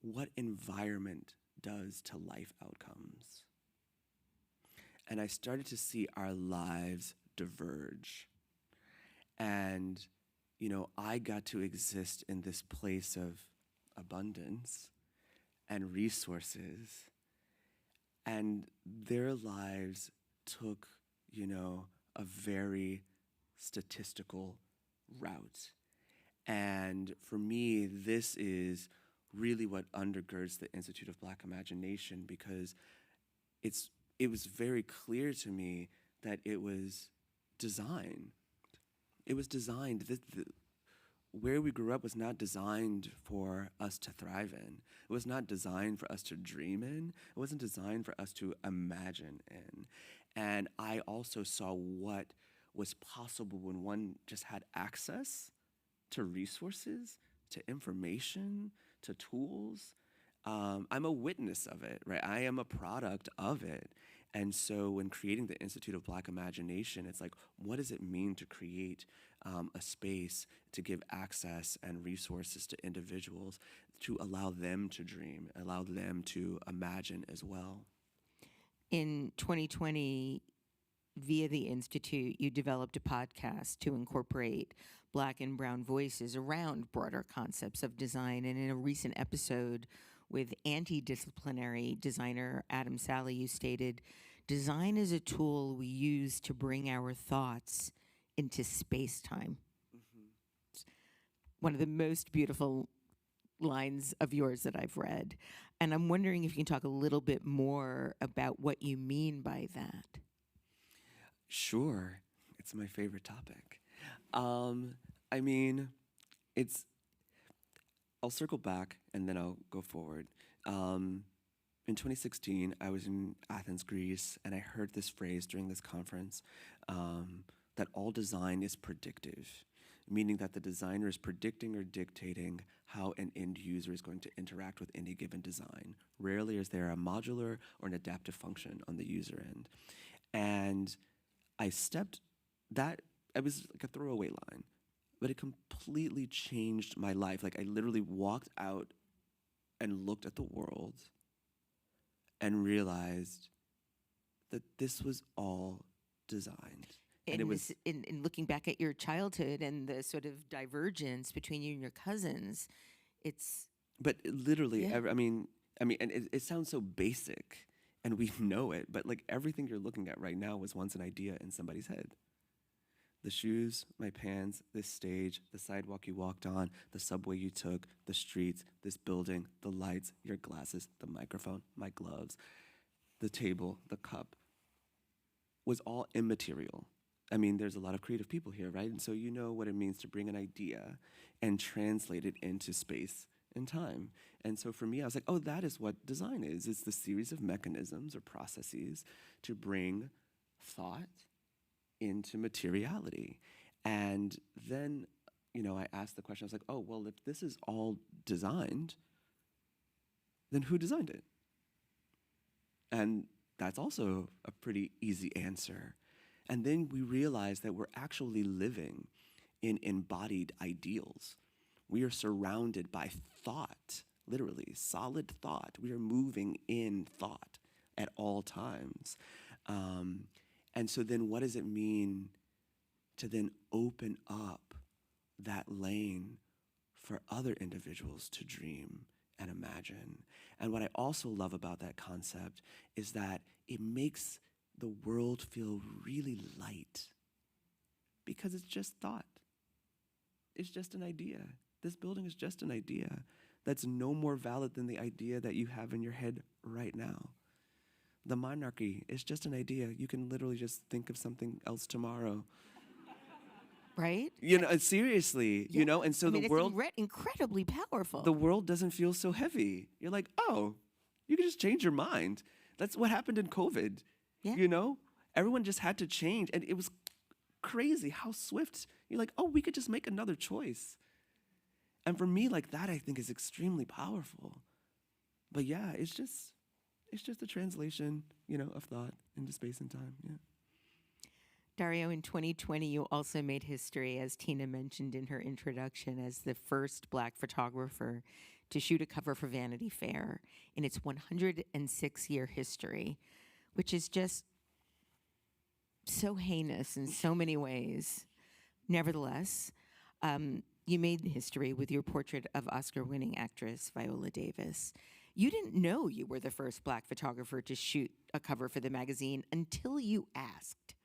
what environment does to life outcomes. And I started to see our lives diverge. And, I got to exist in this place of abundance and resources. And their lives took, a very statistical route. And for me, this is really what undergirds the Institute of Black Imagination, because it was very clear to me that it was designed. It was designed. Where we grew up was not designed for us to thrive in. It was not designed for us to dream in. It wasn't designed for us to imagine in. And I also saw what was possible when one just had access to resources, to information, to tools. I'm a witness of it, right? I am a product of it. And so when creating the Institute of Black Imagination, it's what does it mean to create a space to give access and resources to individuals to allow them to dream, allow them to imagine as well? In 2020, via the Institute, you developed a podcast to incorporate Black and Brown voices around broader concepts of design. And in a recent episode with anti-disciplinary designer Adam Sally, you stated, "Design is a tool we use to bring our thoughts into space-time." Mm-hmm. One of the most beautiful lines of yours that I've read. And I'm wondering if you can talk a little bit more about what you mean by that. Sure. It's my favorite topic. I'll circle back and then I'll go forward. In 2016, I was in Athens, Greece, and I heard this phrase during this conference that all design is predictive, meaning that the designer is predicting or dictating how an end user is going to interact with any given design. Rarely is there a modular or an adaptive function on the user end. And it was like a throwaway line, but it completely changed my life. Like I literally walked out and looked at the world and realized that this was all designed. And it was in looking back at your childhood and the sort of divergence between you and your cousins, it's. But literally, Yeah. I mean, and it sounds so basic, and we know it. But like everything you're looking at right now was once an idea in somebody's head. The shoes, my pants, this stage, the sidewalk you walked on, the subway you took, the streets, this building, the lights, your glasses, the microphone, my gloves, the table, the cup, was all immaterial. I mean, there's a lot of creative people here, right? And so you know what it means to bring an idea and translate it into space and time. And so for me, I was like, oh, that is what design is. It's the series of mechanisms or processes to bring thought into materiality. And then, I asked the question, I was like, oh, well, if this is all designed, then who designed it? And that's also a pretty easy answer. And then we realize that we're actually living in embodied ideals. We are surrounded by thought, literally, solid thought. We are moving in thought at all times. And so then what does it mean to then open up that lane for other individuals to dream and imagine? And what I also love about that concept is that it makes the world feel really light because it's just thought. It's just an idea. This building is just an idea that's no more valid than the idea that you have in your head right now. The monarchy is just an idea. You can literally just think of something else tomorrow. Right? Seriously, Yeah. and so I mean, the world, it's incredibly powerful. the world doesn't feel so heavy. You're like, oh, you can just change your mind. That's what happened in COVID. Yeah. Everyone just had to change. And it was crazy how swift. You're like, oh, we could just make another choice. And for me, like that, I think is extremely powerful. But yeah, it's just a translation, of thought into space and time. Yeah. Dario, in 2020, you also made history, as Tina mentioned in her introduction, as the first Black photographer to shoot a cover for Vanity Fair in its 106-year history, which is just so heinous in so many ways. Nevertheless, you made history with your portrait of Oscar-winning actress Viola Davis. You didn't know you were the first Black photographer to shoot a cover for the magazine until you asked.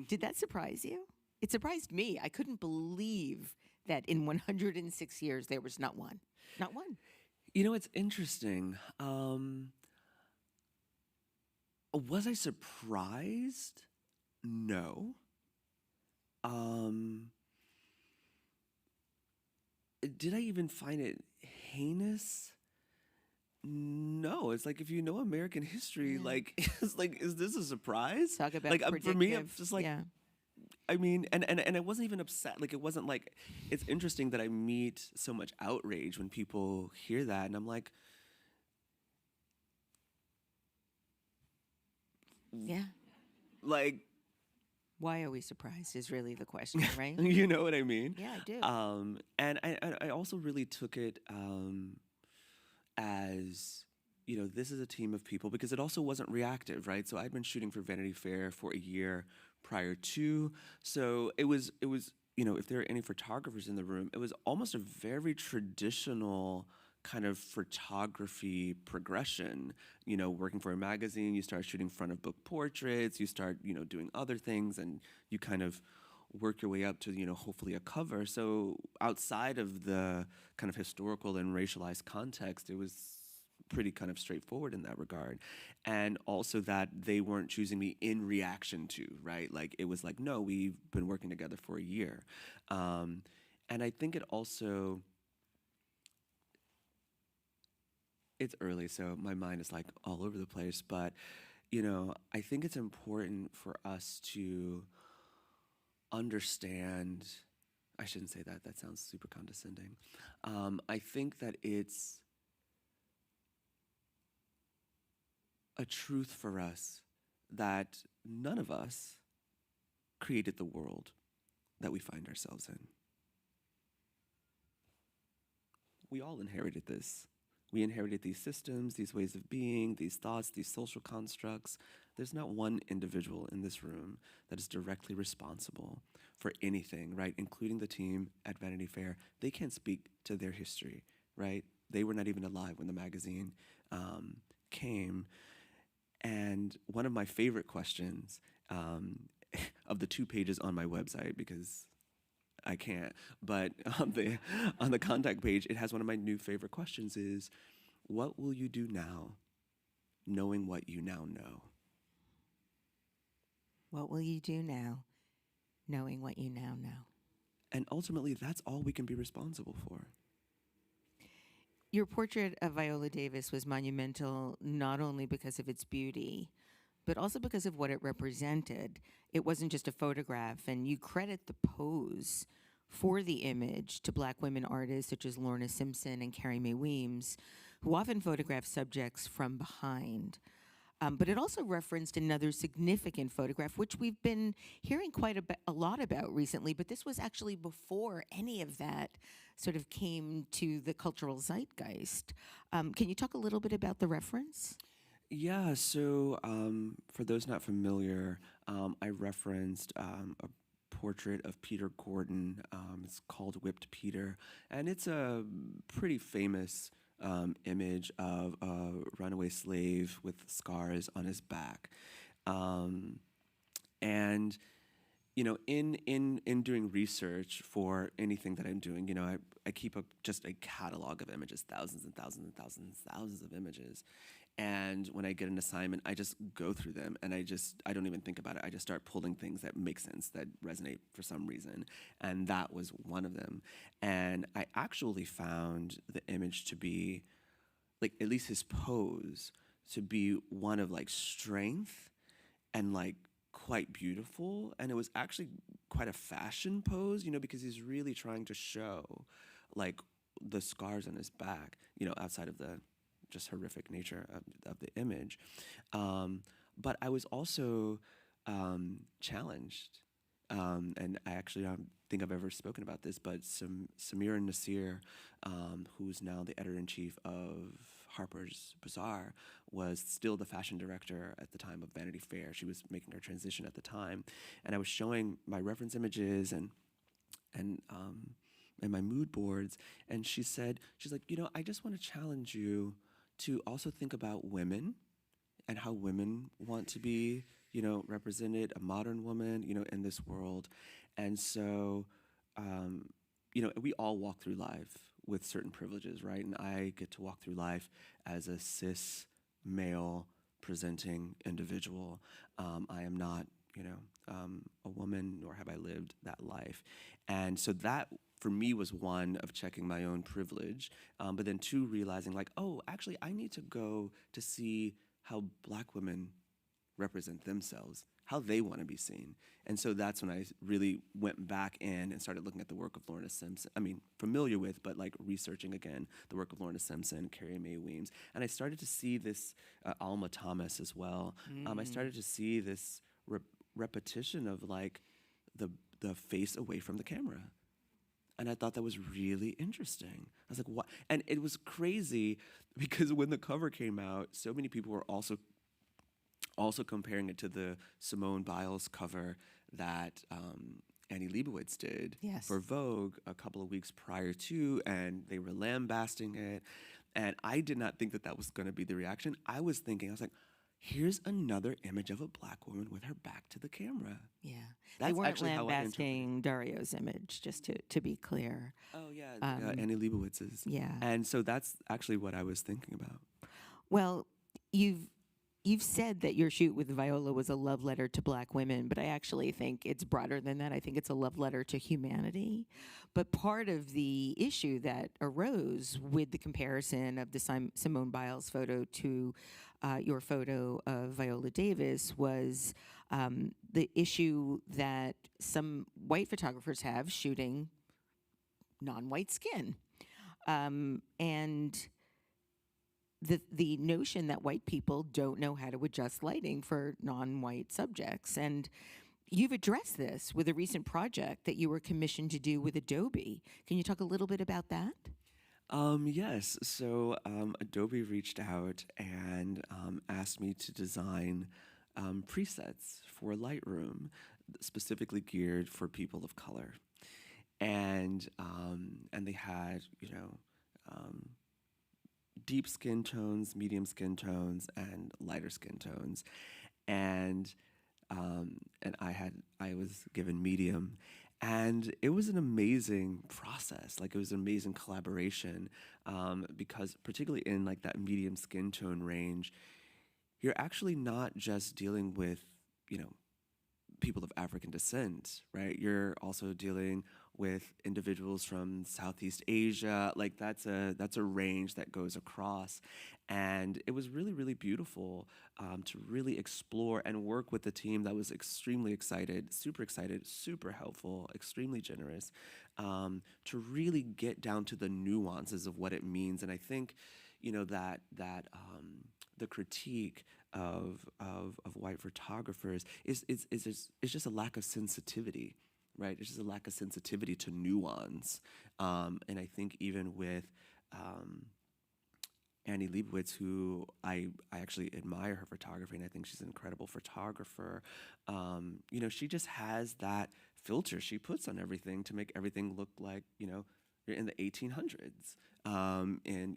Did that surprise you? It surprised me. I couldn't believe that in 106 years there was not one. Not one. It's interesting. Was I surprised? No. Did I even find it heinous? No. It's like if you know American history, is this a surprise? Talk about for me, I'm predictive. just like, Yeah. I mean, and I wasn't even upset. Like, it wasn't like, it's interesting that I meet so much outrage when people hear that, and I'm like, Yeah. like, Why are we surprised is really the question, right? you know what I mean? Yeah, I do. And I also really took it as, this is a team of people, because it also wasn't reactive, right? So I'd been shooting for Vanity Fair for a year prior to, so it was, if there are any photographers in the room, it was almost a very traditional kind of photography progression. Working for a magazine, you start shooting front of book portraits, you start, doing other things, and you kind of work your way up to, hopefully a cover. So outside of the kind of historical and racialized context, it was pretty kind of straightforward in that regard. And also that they weren't choosing me in reaction to, right? Like, it was like, no, we've been working together for a year. And I think it also it's early, so my mind is like all over the place. But, you know, I think it's important for us to understand. I shouldn't say that. That sounds super condescending. I think that it's a truth for us that none of us created the world that we find ourselves in. We all inherited this. We inherited these systems, these ways of being, these thoughts, these social constructs. There's not one individual in this room that is directly responsible for anything, right? Including the team at Vanity Fair. They can't speak to their history, right? They were not even alive when the magazine came. And one of my favorite questions of the 2 pages on my website, because I can't, but on the contact page, it has one of my new favorite questions is, what will you do now, knowing what you now know? What will you do now, knowing what you now know? And ultimately, that's all we can be responsible for. Your portrait of Viola Davis was monumental not only because of its beauty, but also because of what it represented. It wasn't just a photograph, and you credit the pose for the image to Black women artists such as Lorna Simpson and Carrie Mae Weems, who often photograph subjects from behind. But it also referenced another significant photograph, which we've been hearing quite a lot about recently, but this was actually before any of that sort of came to the cultural zeitgeist. Can you talk a little bit about the reference? Yeah, so for those not familiar, I referenced a portrait of Peter Gordon. It's called Whipped Peter, and it's a pretty famous image of a runaway slave with scars on his back. And, you know, in doing research for anything that I'm doing, you know, I keep just a catalog of images, thousands and thousands and thousands and thousands of images. And when I get an assignment, I just go through them, and I don't even think about it. I just start pulling things that make sense, that resonate for some reason. And that was one of them. And I actually found the image to be, like, at least his pose, to be one of, like, strength and, like, quite beautiful. And it was actually quite a fashion pose, you know, because he's really trying to show, like, the scars on his back, you know, outside of the just horrific nature of the image. But I was also challenged. And I actually don't think I've ever spoken about this, but Samira Nasir, who's now the editor-in-chief of Harper's Bazaar, was still the fashion director at the time of Vanity Fair. She was making her transition at the time. And I was showing my reference images and my mood boards, and she's like, you know, I just want to challenge you to also think about women and how women want to be, you know, represented, a modern woman, you know, in this world. And so, you know, we all walk through life with certain privileges, right? And I get to walk through life as a cis male presenting individual. I am not, you know, a woman, nor have I lived that life. And so that, for me, was one of checking my own privilege, but then 2, realizing like, oh, actually, I need to go to see how Black women represent themselves, how they want to be seen. And so that's when I really went back in and started looking at the work of Lorna Simpson. I mean, familiar with, but like researching again the work of Lorna Simpson, Carrie Mae Weems. And I started to see this, Alma Thomas as well. I started to see this repetition of like the face away from the camera. And I thought that was really interesting. I was like, what? And it was crazy because when the cover came out, so many people were also comparing it to the Simone Biles cover that Annie Leibovitz did for Vogue a couple of weeks prior to, and they were lambasting it. And I did not think that was going to be the reaction. I was like, here's another image of a Black woman with her back to the camera. Yeah. That's they weren't actually lambasting Dario's image, just to be clear. Oh, yeah, Annie Leibovitz's. Yeah. And so that's actually what I was thinking about. Well, you've you've said that your shoot with Viola was a love letter to Black women, but I actually think it's broader than that. I think it's a love letter to humanity. But part of the issue that arose with the comparison of the Simone Biles photo to your photo of Viola Davis was the issue that some white photographers have shooting non-white skin. And the notion that white people don't know how to adjust lighting for non-white subjects. And you've addressed this with a recent project that you were commissioned to do with Adobe. Can you talk a little bit about that? Yes. So Adobe reached out and asked me to design presets for Lightroom, specifically geared for people of color. And they had, deep skin tones, medium skin tones, and lighter skin tones. And I was given medium. And it was an amazing process. Like, it was an amazing collaboration, because particularly in like that medium skin tone range, you're actually not just dealing with, people of African descent, right? You're also dealing with individuals from Southeast Asia. Like, that's a range that goes across. And it was really, really beautiful to really explore and work with a team that was extremely excited, super helpful, extremely generous, to really get down to the nuances of what it means. And I think, that the critique of white photographers is just a lack of sensitivity, right? It's just a lack of sensitivity to nuance. And I think even with Annie Leibovitz, who I actually admire her photography, and I think she's an incredible photographer, she just has that filter she puts on everything to make everything look like, you're in the 1800s, in,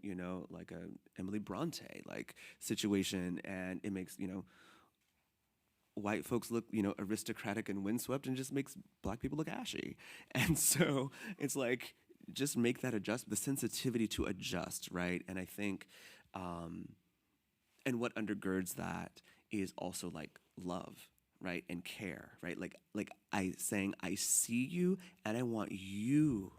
like a Emily Bronte like situation, and it makes, white folks look, aristocratic and windswept, and just makes Black people look ashy. And so it's like, just make that the sensitivity to adjust, right? And I think, and what undergirds that is also like love, right, and care, right? Like I see you, and I want you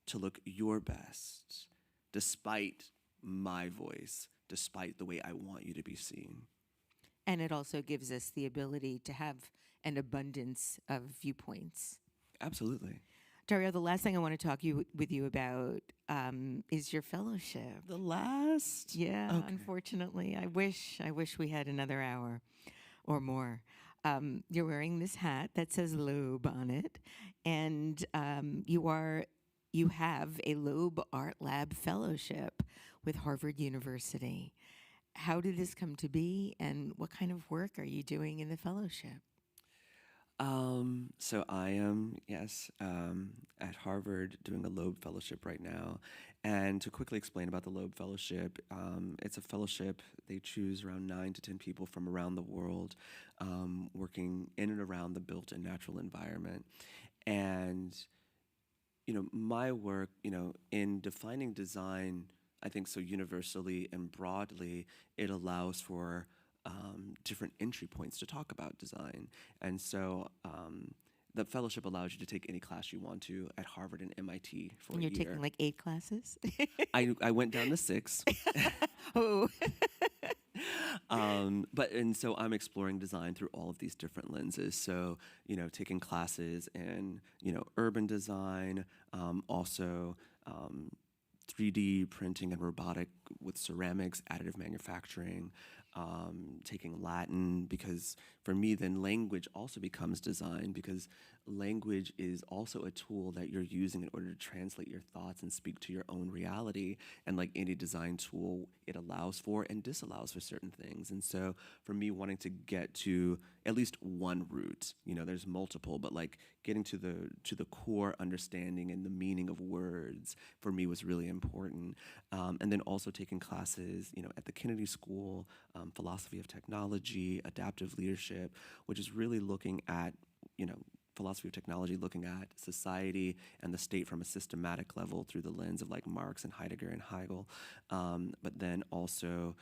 to look your best, despite my voice, despite the way I want you to be seen. And it also gives us the ability to have an abundance of viewpoints. Absolutely. Dario, the last thing I want to talk with you about is your fellowship. The last? Yeah, okay. Unfortunately. I wish we had another hour or more. You're wearing this hat that says Loeb on it, and you have a Loeb Art Lab Fellowship with Harvard University. How did this come to be, and what kind of work are you doing in the fellowship? So I am, yes, at Harvard doing a Loeb Fellowship right now. And to quickly explain about the Loeb Fellowship, it's a fellowship. They choose around 9 to 10 people from around the world, working in and around the built and natural environment. And, my work, in defining design, I think so universally and broadly, it allows for different entry points to talk about design. And so the fellowship allows you to take any class you want to at Harvard and MIT for and a you're year. taking like 8 classes? I went down to 6. Oh. And so I'm exploring design through all of these different lenses. So, taking classes in, urban design, also 3D printing and robotic with ceramics, additive manufacturing, taking Latin, because for me then language also becomes design, because language is also a tool that you're using in order to translate your thoughts and speak to your own reality. And like any design tool, it allows for and disallows for certain things. And so for me, wanting to get to at least one root, there's multiple, but like getting to the core understanding and the meaning of words for me was really important. And then also taking classes, at the Kennedy School, philosophy of technology, adaptive leadership, which is really looking at, philosophy of technology, looking at society and the state from a systematic level through the lens of like Marx and Heidegger and Hegel. But then also,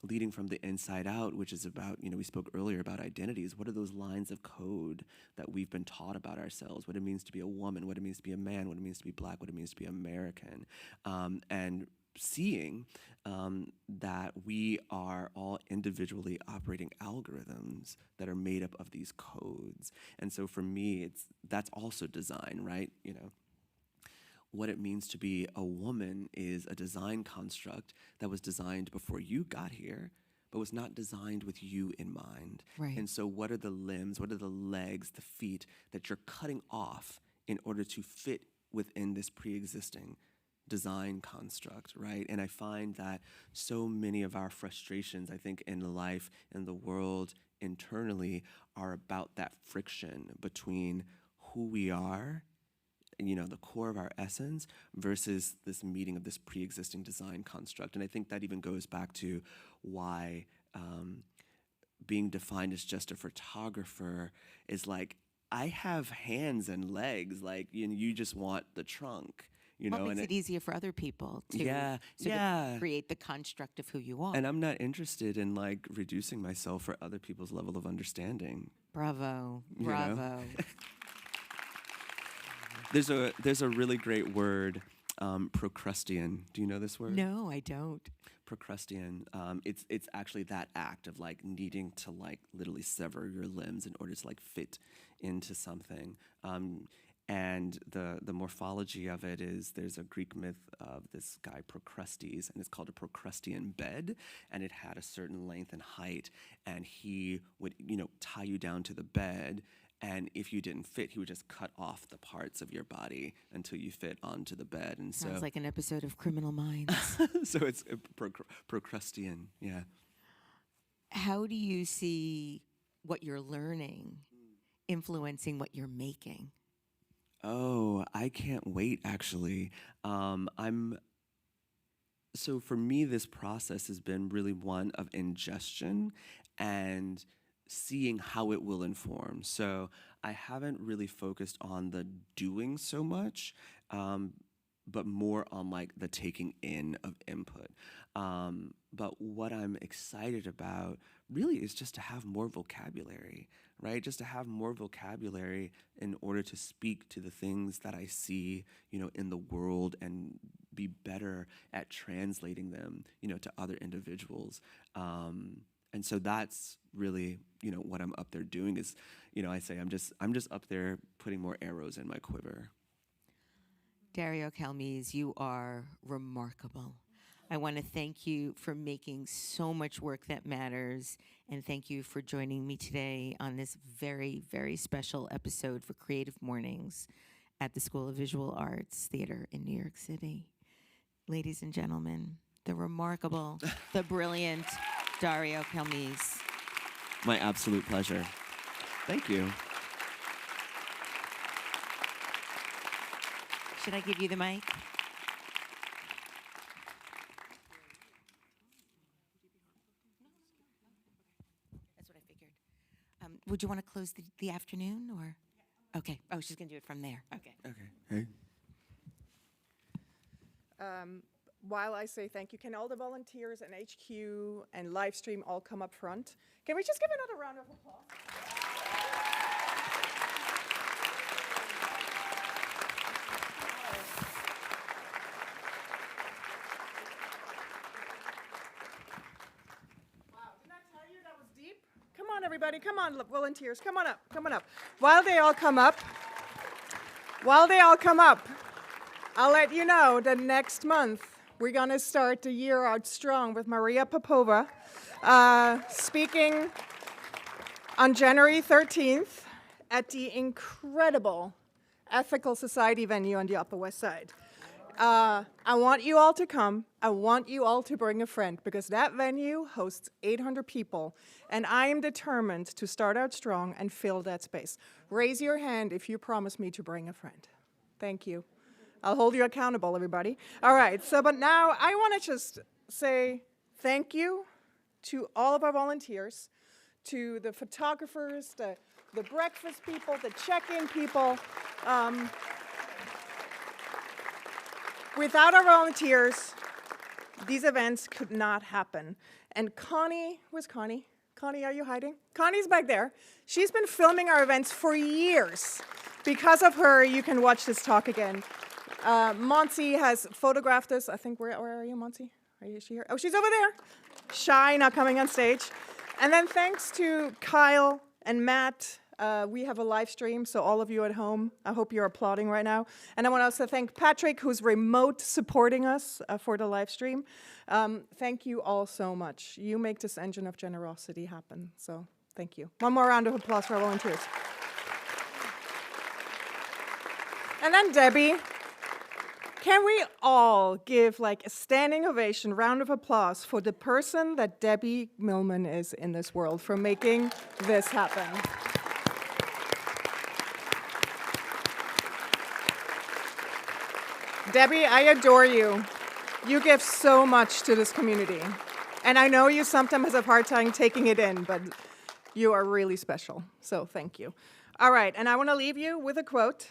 leading from the inside out, which is about, we spoke earlier about identities. What are those lines of code that we've been taught about ourselves? What it means to be a woman, what it means to be a man, what it means to be Black, what it means to be American. And seeing that we are all individually operating algorithms that are made up of these codes. And so for me, that's also design, right? What it means to be a woman is a design construct that was designed before you got here, but was not designed with you in mind. Right. And so what are the limbs, what are the legs, the feet that you're cutting off in order to fit within this pre-existing design construct, right? And I find that so many of our frustrations, I think, in life, in the world, internally, are about that friction between who we are, the core of our essence, versus this meeting of this pre-existing design construct. And I think that even goes back to why being defined as just a photographer is like, I have hands and legs, like, you just want the trunk. What makes it easier for other people to create the construct of who you are? And I'm not interested in reducing myself for other people's level of understanding. Bravo, bravo. There's a really great word, procrustean. Do you know this word? No, I don't. Procrustean. It's actually that act of needing to literally sever your limbs in order to fit into something. And the morphology of it is, there's a Greek myth of this guy Procrustes, and it's called a Procrustean bed, and it had a certain length and height, and he would tie you down to the bed, and if you didn't fit, he would just cut off the parts of your body until you fit onto the bed. And Sounds like an episode of Criminal Minds. So it's Procrustean, yeah. How do you see what you're learning influencing what you're making? Oh, I can't wait, actually. So for me, this process has been really one of ingestion and seeing how it will inform. So I haven't really focused on the doing so much, but more on the taking in of input. But what I'm excited about really is just to have more vocabulary, right? Just to have more vocabulary in order to speak to the things that I see, in the world, and be better at translating them, to other individuals. And so that's really, what I'm up there doing is, I say I'm just up there putting more arrows in my quiver. Dario Calmese, you are remarkable. I want to thank you for making so much work that matters, and thank you for joining me today on this very, very special episode for Creative Mornings at the School of Visual Arts Theater in New York City. Ladies and gentlemen, the remarkable, the brilliant Dario Calmese. My absolute pleasure. Thank you. Should I give you the mic? That's what I figured. Would you want to close the afternoon, or? Okay. Oh, she's going to do it from there. Okay. Okay. Hey. While I say thank you, can all the volunteers and HQ and Livestream all come up front? Can we just give another round of applause? Wow, didn't I tell you that was deep? Come on, everybody, come on, volunteers, come on up, come on up. While they all come up, I'll let you know that next month we're going to start the year out strong with Maria Popova speaking on January 13th at the incredible Ethical Society venue on the Upper West Side. I want you all to come. I want you all to bring a friend, because that venue hosts 800 people, and I am determined to start out strong and fill that space. Raise your hand if you promise me to bring a friend. Thank you. I'll hold you accountable, everybody. All right, but now I want to just say thank you to all of our volunteers, to the photographers, the breakfast people, the check-in people. Without our volunteers, these events could not happen. And Connie, where's Connie? Connie, are you hiding? Connie's back there. She's been filming our events for years. Because of her, you can watch this talk again. Monty has photographed us. I think, where are you, Monty? Is she here? Oh, she's over there. Shy, not coming on stage. And then thanks to Kyle and Matt, we have a live stream, so all of you at home, I hope you're applauding right now. And I want to also thank Patrick, who's remote supporting us for the live stream. Thank you all so much. You make this engine of generosity happen, so thank you. One more round of applause for our volunteers. And then Debbie, can we all give like a standing ovation, round of applause for the person that Debbie Millman is in this world for making this happen. Debbie, I adore you. You give so much to this community. And I know you sometimes have a hard time taking it in, but you are really special. So thank you. All right, and I want to leave you with a quote.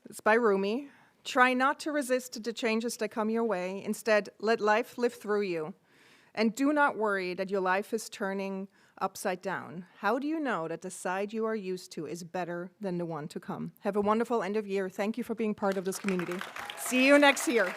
It's by Rumi. Try not to resist the changes that come your way. Instead, let life live through you. And do not worry that your life is turning upside down. How do you know that the side you are used to is better than the one to come? Have a wonderful end of year. Thank you for being part of this community. See you next year.